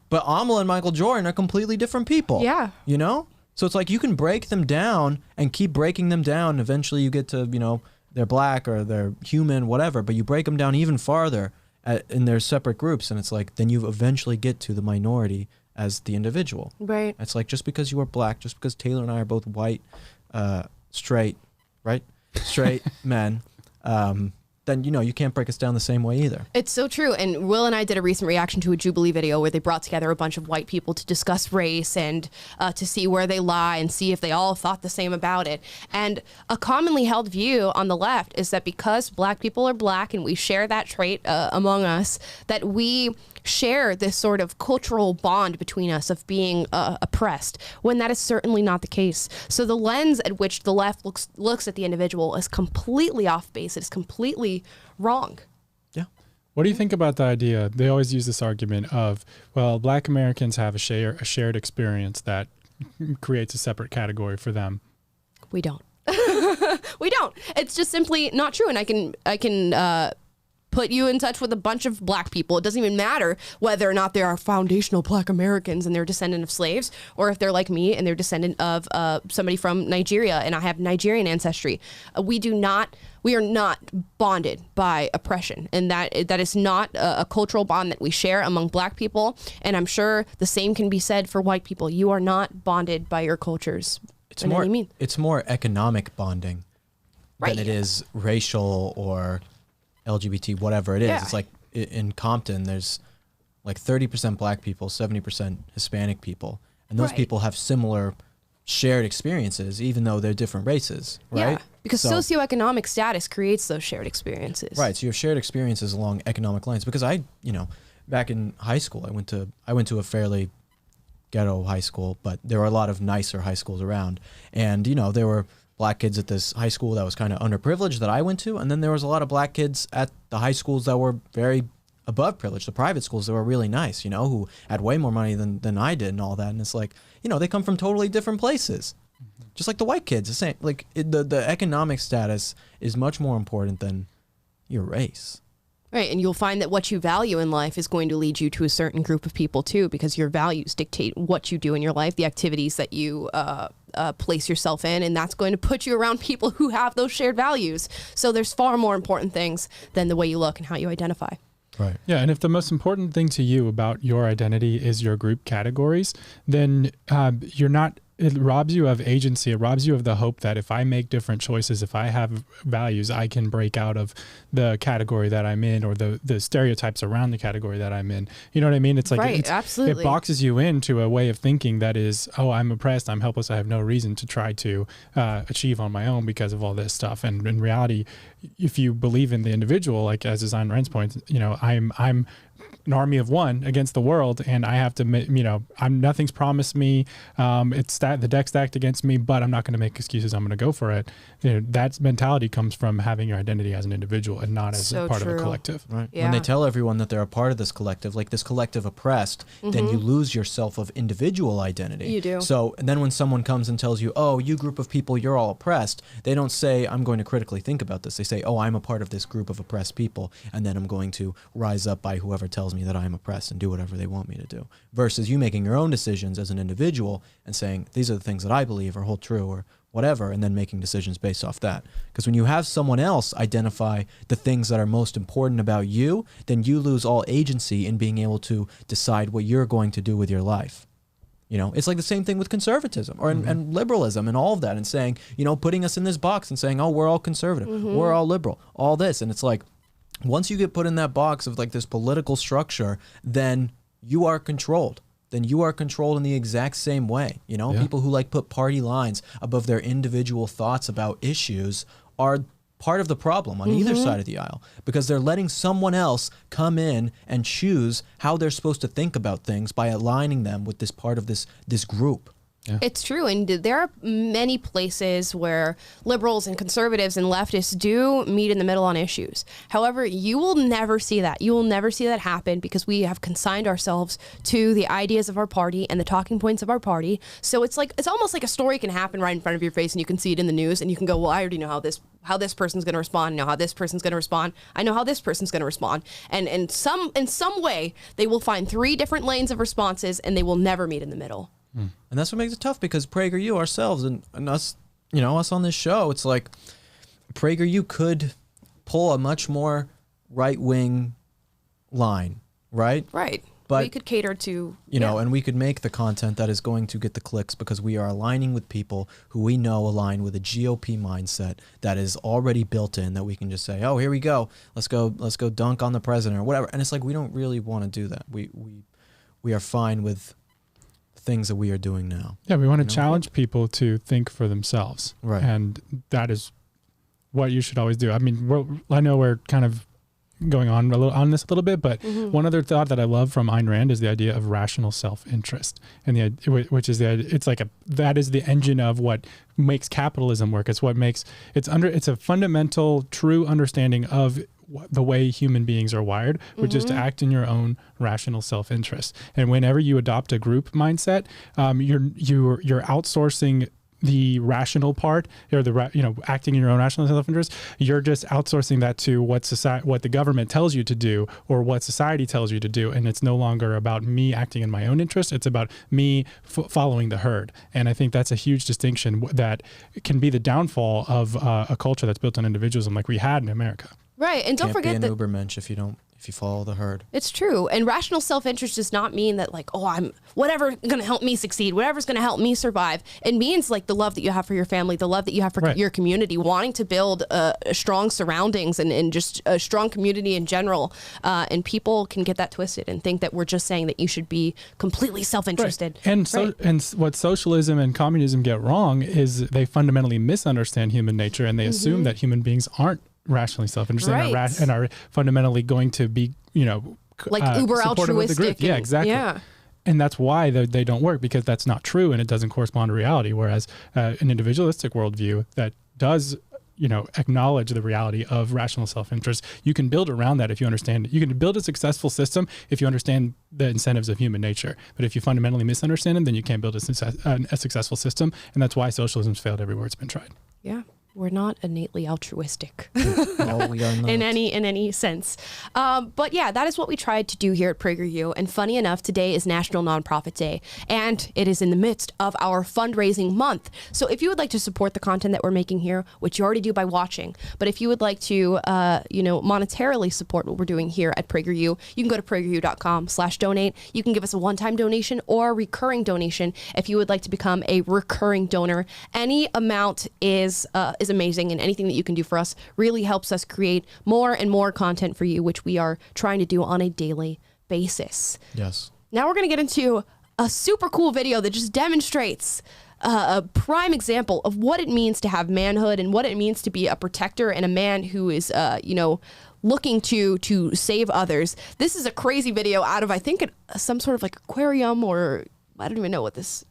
but Amala and Michael Jordan are completely different people. Yeah, you know, so it's like you can break them down and keep breaking them down. Eventually, you get to they're black or they're human, whatever, but you break them down even farther in their separate groups, and it's like then you eventually get to the minority as the individual. Right. It's like just because you are black, just because Taylor and I are both white, straight men, then you can't break us down the same way either. It's so true. And Will and I did a recent reaction to a Jubilee video where they brought together a bunch of white people to discuss race and to see where they lie and see if they all thought the same about it. And a commonly held view on the left is that because black people are black and we share that trait among us, that we share this sort of cultural bond between us of being oppressed, when that is certainly not the case. So the lens at which the left looks at the individual is completely off base. It is completely wrong. Yeah. What do you think about the idea? They always use this argument of, well, black Americans have a shared experience that creates a separate category for them. We don't. We don't. It's just simply not true. And I can put you in touch with a bunch of black people. It doesn't even matter whether or not they are foundational black Americans and they're descendant of slaves, or if they're like me and they're descendant of somebody from Nigeria and I have Nigerian ancestry. We are not bonded by oppression, and that is not a cultural bond that we share among black people. And I'm sure the same can be said for white people. You are not bonded by your cultures. It's more economic bonding than it is racial or LGBT, whatever it is. It's like in Compton, there's like 30% black people, 70% Hispanic people. And those people have similar shared experiences, even though they're different races, right? Yeah, because socioeconomic status creates those shared experiences. Right, so you have shared experiences along economic lines. Because back in high school, I went to a fairly ghetto high school, but there were a lot of nicer high schools around. And, there were black kids at this high school that was kind of underprivileged that I went to, and then there was a lot of black kids at the high schools that were very above privileged, the private schools that were really nice, who had way more money than I did and all that. And it's like, they come from totally different places. Just like the white kids, the same. Like the economic status is much more important than your race. Right, and you'll find that what you value in life is going to lead you to a certain group of people too, because your values dictate what you do in your life, the activities that you place yourself in, and that's going to put you around people who have those shared values. So there's far more important things than the way you look and how you identify. Right. Yeah, and if the most important thing to you about your identity is your group categories, then it robs you of agency. It robs you of the hope that if I make different choices, if I have values, I can break out of the category that I'm in, or the stereotypes around the category that I'm in. You know what I mean? It's like, absolutely. It boxes you into a way of thinking that is, oh, I'm oppressed, I'm helpless, I have no reason to try to achieve on my own because of all this stuff. And in reality, if you believe in the individual, like as is Ayn Rand's point, I'm an army of one against the world, and I have to, nothing's promised me. It's the deck's stacked against me, but I'm not going to make excuses. I'm going to go for it. That mentality comes from having your identity as an individual and not as a part of a collective. Right. Yeah. When they tell everyone that they're a part of this collective, like this collective oppressed, then you lose yourself of individual identity. You do. So and then when someone comes and tells you, oh, you group of people, you're all oppressed, they don't say, I'm going to critically think about this. They say, oh, I'm a part of this group of oppressed people, and then I'm going to rise up by whoever tells me that I'm oppressed and do whatever they want me to do. Versus you making your own decisions as an individual and saying, these are the things that I believe or hold true, or whatever, and then making decisions based off that. Because when you have someone else identify the things that are most important about you, then you lose all agency in being able to decide what you're going to do with your life. You know, it's like the same thing with conservatism or and liberalism and all of that, and saying, you know, putting us in this box and saying, oh, we're all conservative, we're all liberal, all this. And it's like, once you get put in that box of like this political structure, then you are controlled. Then you are controlled in the exact same way. You know, people who like put party lines above their individual thoughts about issues are part of the problem on either side of the aisle, because they're letting someone else come in and choose how they're supposed to think about things by aligning them with this part of this group. Yeah. It's true. And there are many places where liberals and conservatives and leftists do meet in the middle on issues. However, you will never see that. You will never see that happen because we have consigned ourselves to the ideas of our party and the talking points of our party. So it's almost like a story can happen right in front of your face and you can see it in the news and you can go, well, I already know how this person's going to respond. I know how this person's going to respond. I know how this person's going to respond. And in some way, they will find 3 different lanes of responses and they will never meet in the middle. And that's what makes it tough, because PragerU ourselves and us, you know, us on this show, it's like PragerU could pull a much more right-wing line, right? Right. But we could cater to, you know, and we could make the content that is going to get the clicks because we are aligning with people who we know align with a GOP mindset that is already built in, that we can just say, oh, here we go. Let's go dunk on the president or whatever. And it's like, we don't really want to do that. We are fine with things that we are doing now. Yeah, we want to challenge people to think for themselves. Right. And that is what you should always do. I mean, I know we're kind of going on this a little bit, but one other thought that I love from Ayn Rand is the idea of rational self-interest, and which is that is the engine of what makes capitalism work. It's what makes it's a fundamental, true understanding of the way human beings are wired, which is to act in your own rational self-interest. And whenever you adopt a group mindset, you're outsourcing the rational part, or acting in your own rational self-interest. You're just outsourcing that to what the government tells you to do, or what society tells you to do, and it's no longer about me acting in my own interest. It's about me following the herd. And I think that's a huge distinction that can be the downfall of a culture that's built on individualism, like we had in America. Right, and don't forget that can't be an Ubermensch if you follow the herd. It's true. And rational self-interest does not mean that, like, oh, I'm whatever's going to help me succeed, whatever's going to help me survive. It means like the love that you have for your family, the love that you have for your community, wanting to build strong surroundings and just a strong community in general. And people can get that twisted and think that we're just saying that you should be completely self-interested. Right. And what socialism and communism get wrong is they fundamentally misunderstand human nature, and they assume that human beings aren't rationally self-interested and are fundamentally going to be, like uber altruistic. Yeah, exactly. Yeah. And that's why they don't work, because that's not true and it doesn't correspond to reality. Whereas an individualistic worldview that does, acknowledge the reality of rational self-interest, you can build around that if you understand it. You can build a successful system if you understand the incentives of human nature. But if you fundamentally misunderstand them, then you can't build a successful system. And that's why socialism's failed everywhere it's been tried. Yeah. We're not innately altruistic No, we are not. in any sense. But yeah, that is what we tried to do here at PragerU. And funny enough, today is National Nonprofit Day, and it is in the midst of our fundraising month. So if you would like to support the content that we're making here, which you already do by watching, but if you would like to, monetarily support what we're doing here at PragerU, you can go to prageru.com/donate. You can give us a one-time donation or a recurring donation if you would like to become a recurring donor. Any amount is amazing, and anything that you can do for us really helps us create more and more content for you, which we are trying to do on a daily basis. Yes. Now we're going to get into a super cool video that just demonstrates a prime example of what it means to have manhood and what it means to be a protector and a man who is, looking to save others. This is a crazy video out of, I think, some sort of like aquarium, or I don't even know what this.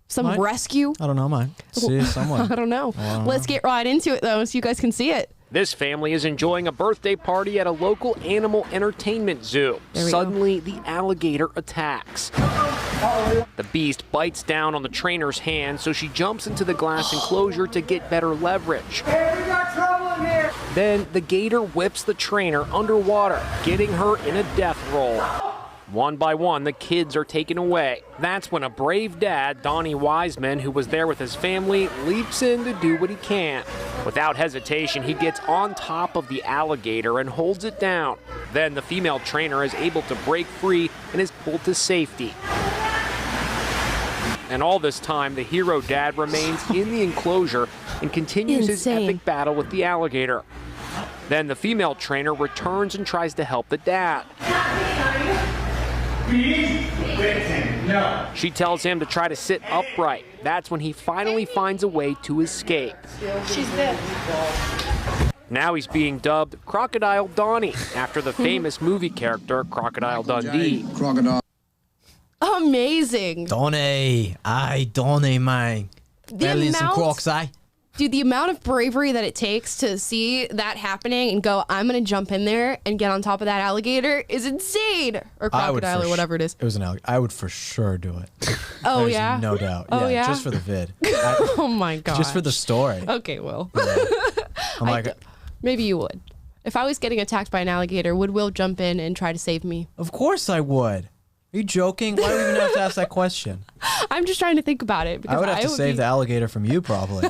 Some rescue? I don't know, mine. See someone. I don't know. Let's get right into it, though, so you guys can see it. This family is enjoying a birthday party at a local animal entertainment zoo. Suddenly, the alligator attacks. The beast bites down on the trainer's hand, so she jumps into the glass enclosure to get better leverage. Hey, we got trouble in here! Then, the gator whips the trainer underwater, getting her in a death roll. One by one, the kids are taken away. That's when a brave dad, Donnie Wiseman, who was there with his family, leaps in to do what he can. Without hesitation, he gets on top of the alligator and holds it down. Then the female trainer is able to break free and is pulled to safety. And all this time, the hero dad remains in the enclosure and continues his epic battle with the alligator. Then the female trainer returns and tries to help the dad. She tells him to try to sit upright. That's when he finally finds a way to escape. She's there. Now he's being dubbed Crocodile Donnie, after the famous movie character Crocodile Dundee. Crocodile. Amazing. Donnie, Donnie, man. Belly some crocs, Dude, the amount of bravery that it takes to see that happening and go, I'm going to jump in there and get on top of that alligator is insane. Or crocodile or whatever it is. It was an alligator. I would for sure do it. Oh, There's yeah? no doubt. Oh, yeah? Just for the vid. Oh, my God. Just for the story. Okay, Will. Yeah. I'm like, maybe you would. If I was getting attacked by an alligator, would Will jump in and try to save me? of course I would. Are you joking? Why do we even have to ask that question? I'm just trying to think about it. I would have to save the alligator from you, probably.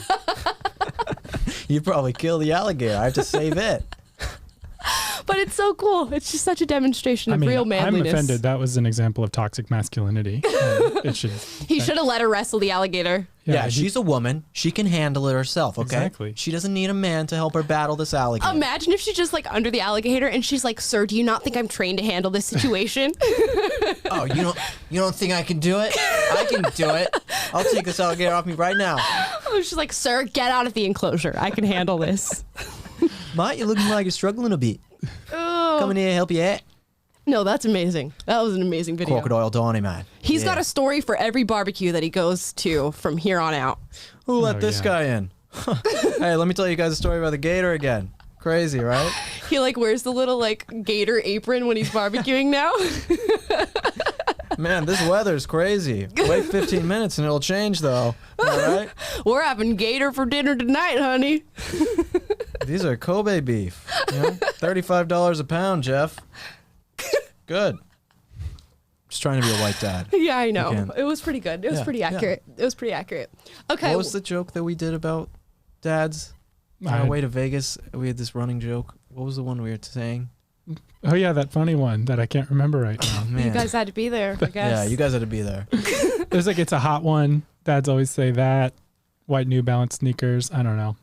You'd probably kill the alligator. I have to save it. But it's so cool. It's just such a demonstration of real manliness. I'm offended. That was an example of toxic masculinity. It should. He should have let her wrestle the alligator. Yeah, she's a woman. She can handle it herself, okay? Exactly. She doesn't need a man to help her battle this alligator. Imagine if she's just like under the alligator and she's like, "Sir, do you not think I'm trained to handle this situation?" Oh, you don't think I can do it? I can do it. I'll take this alligator off me right now. Oh, she's like, "Sir, get out of the enclosure. I can handle this." Matt, you're looking like you're struggling a bit. Oh. Coming here to help you out. No, that's amazing. That was an amazing video. Crocodile Donnie, man. He's got a story for every barbecue that he goes to from here on out. Who let this guy in? Hey, let me tell you guys a story about the gator again. Crazy, right? He like wears the little like gator apron when he's barbecuing now. Man, this weather's crazy. Wait 15 minutes and it'll change, though. All right? We're having gator for dinner tonight, honey. These are Kobe beef. You know? $35 a pound, Jeff. Good. Just trying to be a white dad. Yeah, I know. It was pretty good. It was pretty accurate. Yeah. It was pretty accurate. Okay. What was the joke that we did about dads? On our way to Vegas, we had this running joke. What was the one we were saying? Oh, yeah, that funny one that I can't remember right now. Oh, man. You guys had to be there, I guess. Yeah, you guys had to be there. There's like, it's a hot one. Dads always say that. White New Balance sneakers. I don't know.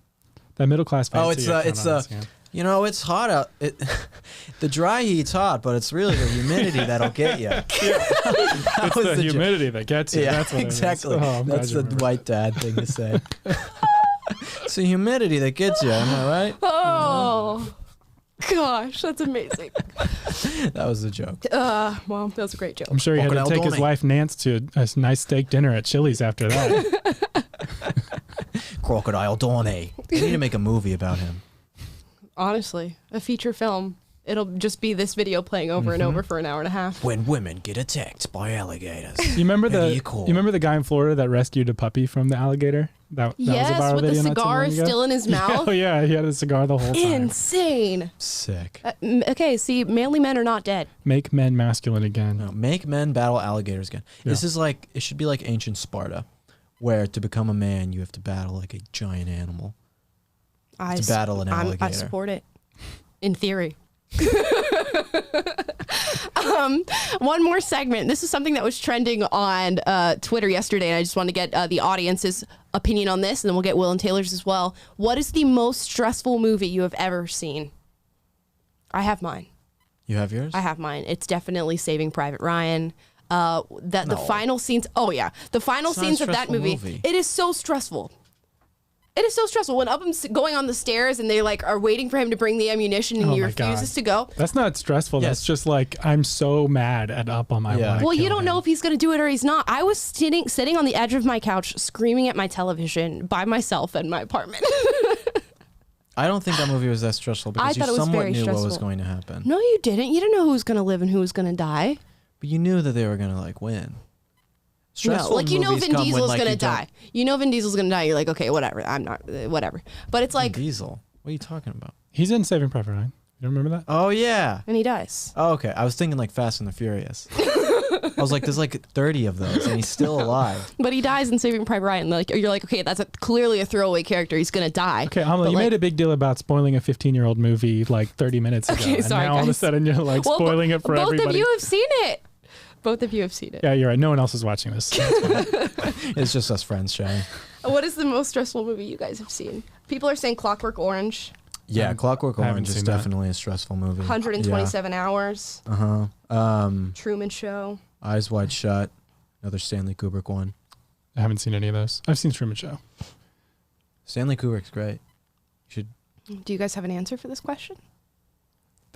That middle class fancy. Oh, it's you know, it's hot out. The dry heat's hot, but it's really the humidity that'll get you. It's the humidity that gets you. Yeah, That's what exactly. It is. Oh, that's the white dad thing to say. It's the humidity that gets you. Am I right? Oh, gosh, that's amazing. That was the joke. Well, that was a great joke. I'm sure he had to take his wife Nance to a nice steak dinner at Chili's after that. Crocodile Donnie. We need to make a movie about him. Honestly, a feature film. It'll just be this video playing over and over for an hour and a half. When women get attacked by alligators. You remember the guy in Florida that rescued a puppy from the alligator? That yes, was a viral with the video cigar still in his mouth. Oh yeah, he had a cigar the whole time. Insane. Sick. Okay, see, manly men are not dead. Make men masculine again. No, make men battle alligators again. Yeah. This is like, it should be like ancient Sparta, where to become a man, you have to battle like a giant animal. To battle an alligator. I support it. In theory. One more segment. This is something that was trending on Twitter yesterday, and I just want to get the audience's opinion on this, and then we'll get Will and Taylor's as well. What is the most stressful movie you have ever seen? I have mine. You have yours? I have mine. It's definitely Saving Private Ryan. The final scenes. Oh yeah, the final scenes of that movie. It is so stressful. It is so stressful when Upham's going on the stairs and they like are waiting for him to bring the ammunition and he refuses to go. That's not stressful. Yes. That's just like, I'm so mad at Upham. Well, you don't know if he's going to do it or he's not. I was sitting on the edge of my couch screaming at my television by myself in my apartment. I don't think that movie was that stressful because you somewhat knew what was going to happen. No, you didn't. You didn't know who was going to live and who was going to die. But you knew that they were going to like win. No, like you know Vin Diesel's gonna die. You know Vin Diesel's gonna die. You're like, okay, whatever. I'm not, whatever. But it's like Vin Diesel. What are you talking about? He's in Saving Private Ryan. You remember that? Oh yeah. And he dies. Oh, okay. I was thinking like Fast and the Furious. I was like, there's like 30 of those, and he's still alive. But he dies in Saving Private Ryan. Like, you're like, okay, that's clearly a throwaway character. He's gonna die. Okay, Amala, you made a big deal about spoiling a 15-year-old movie like 30 minutes ago, Okay, sorry, and now all of a guys. sudden you're like spoiling it for both everybody. Both of you have seen it. Both of you have seen it. Yeah, you're right. No one else is watching this. It's just us friends chatting. What is the most stressful movie you guys have seen? People are saying Clockwork Orange. Yeah, Clockwork Orange is seen that. definitely a stressful movie. 127 Hours. Truman Show. Eyes Wide Shut. Another Stanley Kubrick one. I haven't seen any of those. I've seen Truman Show. Stanley Kubrick's great. You should. Do you guys have an answer for this question?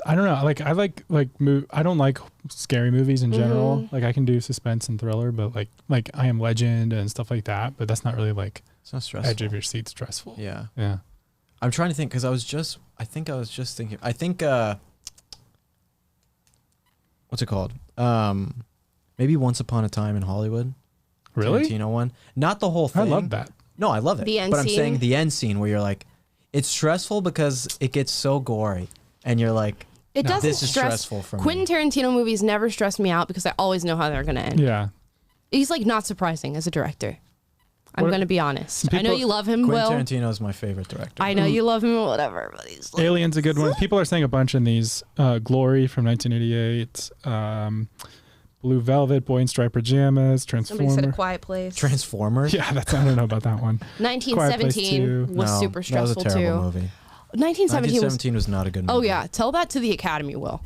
I don't know. I don't like scary movies in general. Mm-hmm. Like I can do suspense and thriller, but like I Am Legend and stuff like that. But that's not really like It's not stressful. edge of your seat stressful. Yeah. Yeah. I'm trying to think because I think what's it called? Maybe Once Upon a Time in Hollywood. Really? Tarantino one. Not the whole thing. I love that. No, I love it. The end but I'm scene? saying the end scene where you're like, it's stressful because it gets so gory, and you're like, It doesn't this is stressful for me. Quentin Tarantino movies never stress me out because I always know how they're going to end. Yeah. He's like not surprising as a director. I'm What- going to be honest. I know people- you love him, Quentin Will. Tarantino is my favorite director. I know you love him, whatever. But he's like, Alien's a good one. People are saying a bunch in these. Glory from 1988. Blue Velvet, Boy in Striped Pajamas, somebody said A Transformer. Quiet Place. Transformers. Yeah, I don't know about that one. Quiet Place 1917 2. was No, super stressful That was a terrible too. movie. 1917 was not a good movie. Oh yeah, tell that to the Academy, Will.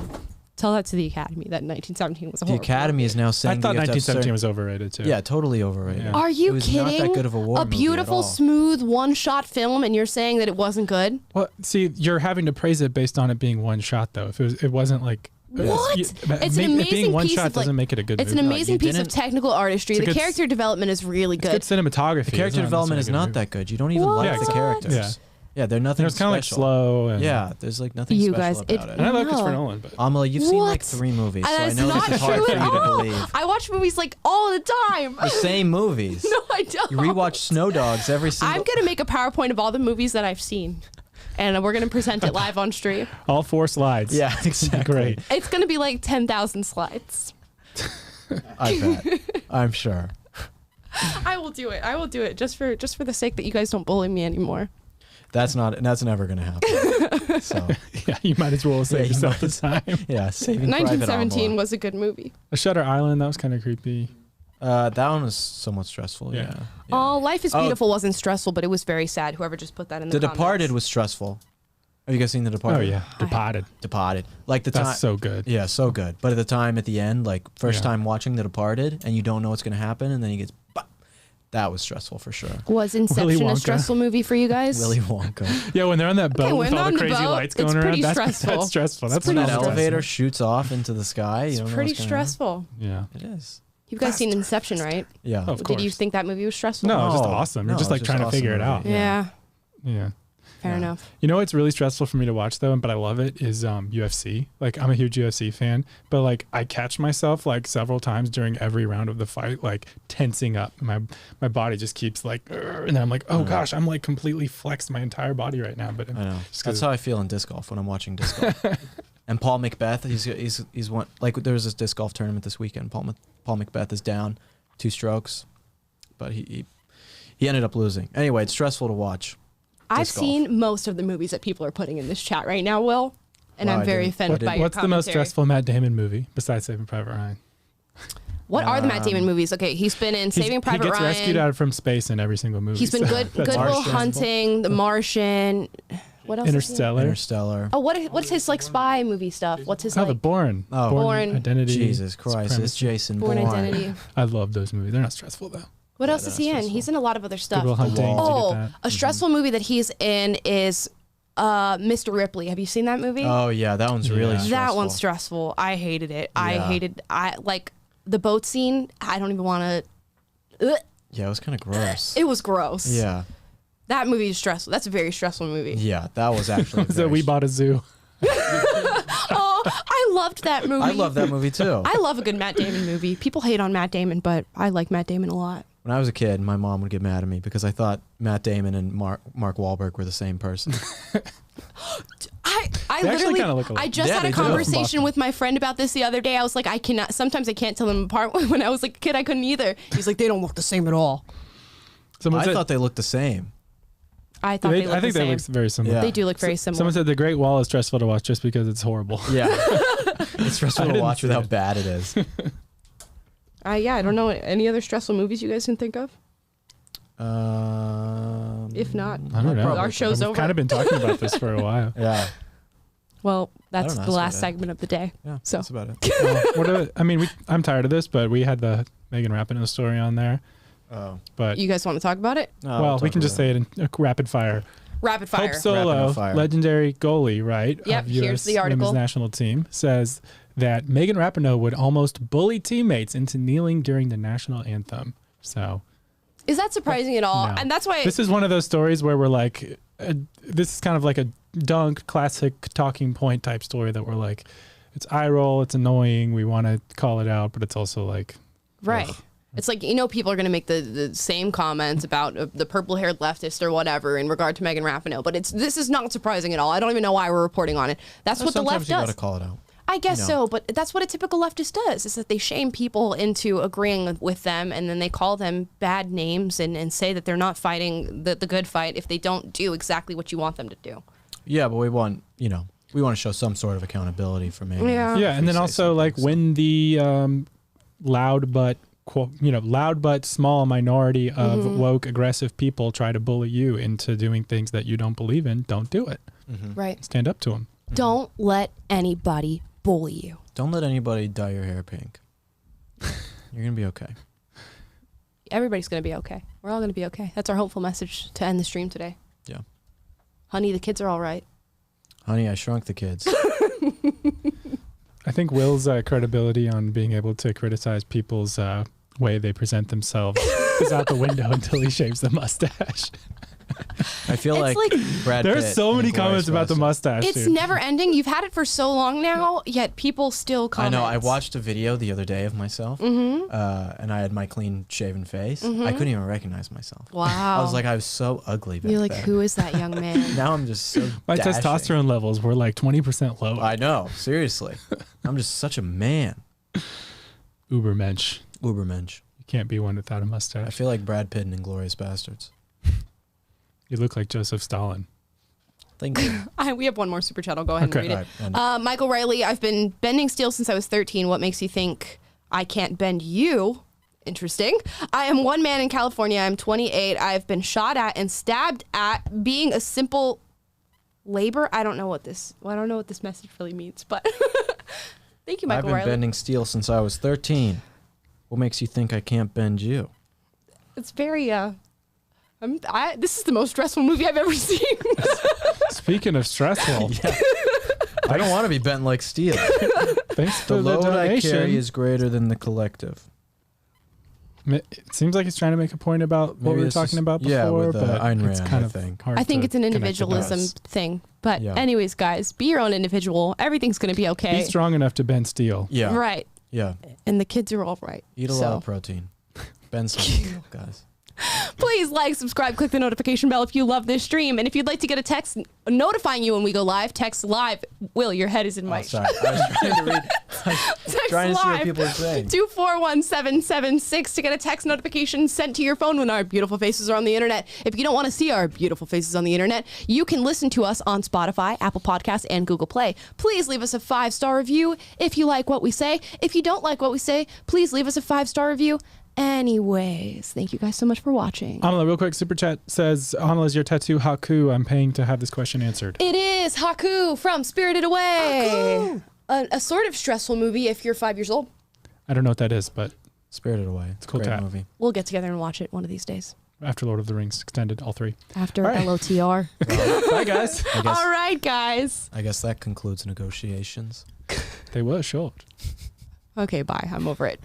Tell that to the Academy that 1917 was a The horrible Academy movie. is now saying I thought that you have to have 1917 certain- was overrated too. Yeah, totally overrated. Yeah. Are you it was kidding? Not that good of a war A movie at beautiful, all. smooth, one-shot film, and you're saying that it wasn't good? Well, see, you're having to praise it based on it being one shot, though. If it wasn't like What? It's It's an it amazing being one piece shot of, like- doesn't make it a good It's movie. an amazing you piece of didn't- technical artistry. It's a The good character development is really good. It's good cinematography. The character development is not that good. You don't even What? like Yeah, the exactly. characters. Yeah. Yeah, they're nothing. It's kind of like special. slow. And, Yeah, there's like nothing You special guys, about And it. I love No. Christopher Nolan, but Amala, you've seen like What? 3 movies, so I That's know not this is hard true for at you to all. believe. I watch movies like all the time. The same movies. No, I don't. You rewatch Snow Dogs every single. I'm gonna make a PowerPoint of all the movies that I've seen, and we're gonna present it live on stream. all 4 slides. Yeah, exactly. Great. It's gonna be like 10,000 slides. I bet. I'm sure. I will do it. I will do it just for the sake that you guys don't bully me anymore. That's never gonna happen. So Yeah, you might as well save Yeah, you yourself the might time. yeah, Saving Private 1917 Amala. was a good movie. A Shutter Island, that was kind of creepy. That one was somewhat stressful. Yeah. Yeah. Oh, Life is Oh. Beautiful wasn't stressful, but it was very sad. Whoever just put that in the The comments. Departed was stressful. Have you guys seen The Departed? Oh yeah, Departed. Departed. Like the time. That's so good. Yeah, so good. But at the time, at the end, like first Yeah. time watching The Departed, and you don't know what's gonna happen, and then he gets. That was stressful for sure. Was Inception Wonka. a stressful movie for you guys? Willy Wonka. Yeah, when they're on that boat when with they're all on the the crazy boat, lights it's going around, pretty that's stressful. stressful. That's When what that I'm elevator shoots off into the sky, you It's don't know pretty what's gonna stressful. Yeah. happen. It is. You guys seen Inception, right? Yeah. Of Did you course. think that movie was stressful? No, it's just No, awesome. no, You're just it's like just trying to awesome figure it movie. out. Yeah. Yeah. Fair Yeah. enough. You know what's really stressful for me to watch though, but I love it is UFC. Like I'm a huge UFC fan, but like I catch myself like several times during every round of the fight, like tensing up. My body just keeps like, "Urgh," and then I'm like, oh gosh, I'm like completely flexed my entire body right now. But I know. just 'cause- That's how I feel in disc golf when I'm watching disc golf. And Paul Macbeth, he's one. Like there was this disc golf tournament this weekend. Paul Macbeth is down 2 strokes, but he ended up losing. Anyway, it's stressful to watch. I've Disc golf. seen most of the movies that people are putting in this chat right now, Will, and Wow, I'm I very didn't- offended by your what's the most commentary. stressful Matt Damon movie besides Saving Private Ryan? What are the Matt Damon movies? Okay, he's been in Saving Private He gets Ryan. rescued out from space in every single movie. He's been so good. that's Good Will Martian. Hunting, The Martian. What else? is he in? Interstellar. Interstellar. Oh, what's his like spy movie stuff? What's his Oh, the like Bourne. Oh. Bourne. Identity. Jesus Christ, it's Supremacy. Jason Born Bourne. Identity? I love those movies. They're not stressful though. What else they're is he in? stressful. He's in a lot of other stuff. Good Will Hunting. Wall. did you Oh, get that? a stressful movie that he's in is Mr. Ripley. Have you seen that movie? Oh yeah, that one's really Yeah. stressful. That one's stressful. I hated it. Yeah. I like the boat scene. I don't even want to. Yeah, it was kind of gross. It was gross. Yeah, That movie is stressful. That's a very stressful movie. yeah, that was actually. So we bought a zoo. Oh, I loved that movie. I love that movie too. I love a good Matt Damon movie. People hate on Matt Damon, but I like Matt Damon a lot. When I was a kid, my mom would get mad at me because I thought Matt Damon and Mark Wahlberg were the same person. I I They actually literally, kinda look alike. I just Yeah, had they a do. conversation with my friend about this the other day. I was like, sometimes I can't tell them apart. When I was like a kid, I couldn't either. He's like, they don't look the same at all. I thought they looked the same. I thought they looked I think the they same. look very similar. Yeah. They do look very similar. Someone said The Great Wall is stressful to watch just because it's horrible. Yeah. It's stressful to didn't watch see with how it. bad it is. Yeah, I don't know any other stressful movies you guys can think of. If not, I don't know. our show's We've over. kind of been talking about this for a while. Yeah. Well, that's don't know, the that's last about it. segment of the day. Yeah. So That's about it. I'm tired of this, but we had the Megan Rapinoe story on there. Oh. But you guys want to talk about it? No, well, we can just say it in a rapid fire. Rapid fire. Hope Solo, Rapid fire. legendary goalie, right? Yep, of here's US the article. Women's national team says that Megan Rapinoe would almost bully teammates into kneeling during the national anthem. So, Is that surprising at all? no. And that's why This is one of those stories where we're like, this is kind of like a dunk classic talking point type story that we're like, it's eye roll, it's annoying, we want to call it out, but it's also like, right. It's like, people are going to make the same comments about the purple-haired leftist or whatever in regard to Megan Rapinoe, but this is not surprising at all. I don't even know why we're reporting on it. That's what the left Sometimes you does. gotta call it out. I guess so, but that's what a typical leftist does, is that they shame people into agreeing with them, and then they call them bad names and say that they're not fighting the good fight if they don't do exactly what you want them to do. Yeah, but we want to show some sort of accountability for Megan. Yeah. and then also like when the loud but small minority of woke aggressive people try to bully you into doing things that you don't believe in, don't do it. Right. Stand up to them. Don't let anybody bully you. Don't let anybody dye your hair pink. You're gonna be okay. Everybody's going to be okay. We're all going to be okay. That's our hopeful message to end the stream today. Yeah. Honey, the kids are all right. Honey, I Shrunk the Kids. I think Will's credibility on being able to criticize people's way they present themselves is out the window until he shaves the mustache. I feel It's like like- Brad There's Pitt so in many Glorious comments about the Bastards. mustache. It's dude. never ending. You've had it for so long now, yet people still comment. I know. I watched a video the other day of myself, and I had my clean shaven face. I couldn't even recognize myself. Wow. I was like, I was so ugly back You're like, then. who is that young man? Now I'm just so My dashing. testosterone levels were like 20% low. I know. Seriously, I'm just such a man. Ubermensch. Ubermensch. You can't be one without a I mustache. feel like Brad Pitt in Inglourious Bastards. You look like Joseph Stalin. Thank you. We have one more super chat. I'll go ahead Okay. and read All it. right, Michael Riley, I've been bending steel since I was 13. What makes you think I can't bend you? Interesting. I am one man in California. I'm 28. I've been shot at and stabbed at being a simple labor. I don't know what this message really means, but thank you, I've Michael been Riley. bending steel since I was 13. What makes you think I can't bend you? It's very this is the most stressful movie I've ever seen. Speaking of stressful, I don't want to be bent like steel. thanks The for the load I donation. carry is greater than the collective. It seems like he's trying to make a point about what Maybe we were this talking is- about before, yeah, with, but Ayn it's Rand, kind I of think. hard I think to it's an connect the individualism dots. thing. But Yeah. anyways, guys, be your own individual. Everything's going to be okay. Be strong enough to bend steel. Yeah. Right. Yeah. And the kids are all right. Eat a lot of protein. Bend some steel, guys. Please like, subscribe, click the notification bell if you love this stream. And if you'd like to get a text notifying you when we go live, text live. Will, your head is in my Sorry. I was trying to read. Text trying to see what live people are saying. 241776 to get a text notification sent to your phone when our beautiful faces are on the internet. If you don't want to see our beautiful faces on the internet, you can listen to us on Spotify, Apple Podcasts, and Google Play. Please leave us a 5-star review if you like what we say. If you don't like what we say, please leave us a 5-star review. Anyways, thank you guys so much for watching. Amala, real quick, super chat says, Amala, is your tattoo Haku? I'm paying to have this question answered. It is Haku from Spirited Away. A sort of stressful movie if you're 5 years old. I don't know what that is, but Spirited Away. It's a cool great tat. movie. We'll get together and watch it one of these days. After Lord of the Rings extended, all three. After All right. LOTR. Bye, guys. All right, guys. I guess that concludes negotiations. They were short. Okay, bye. I'm over it.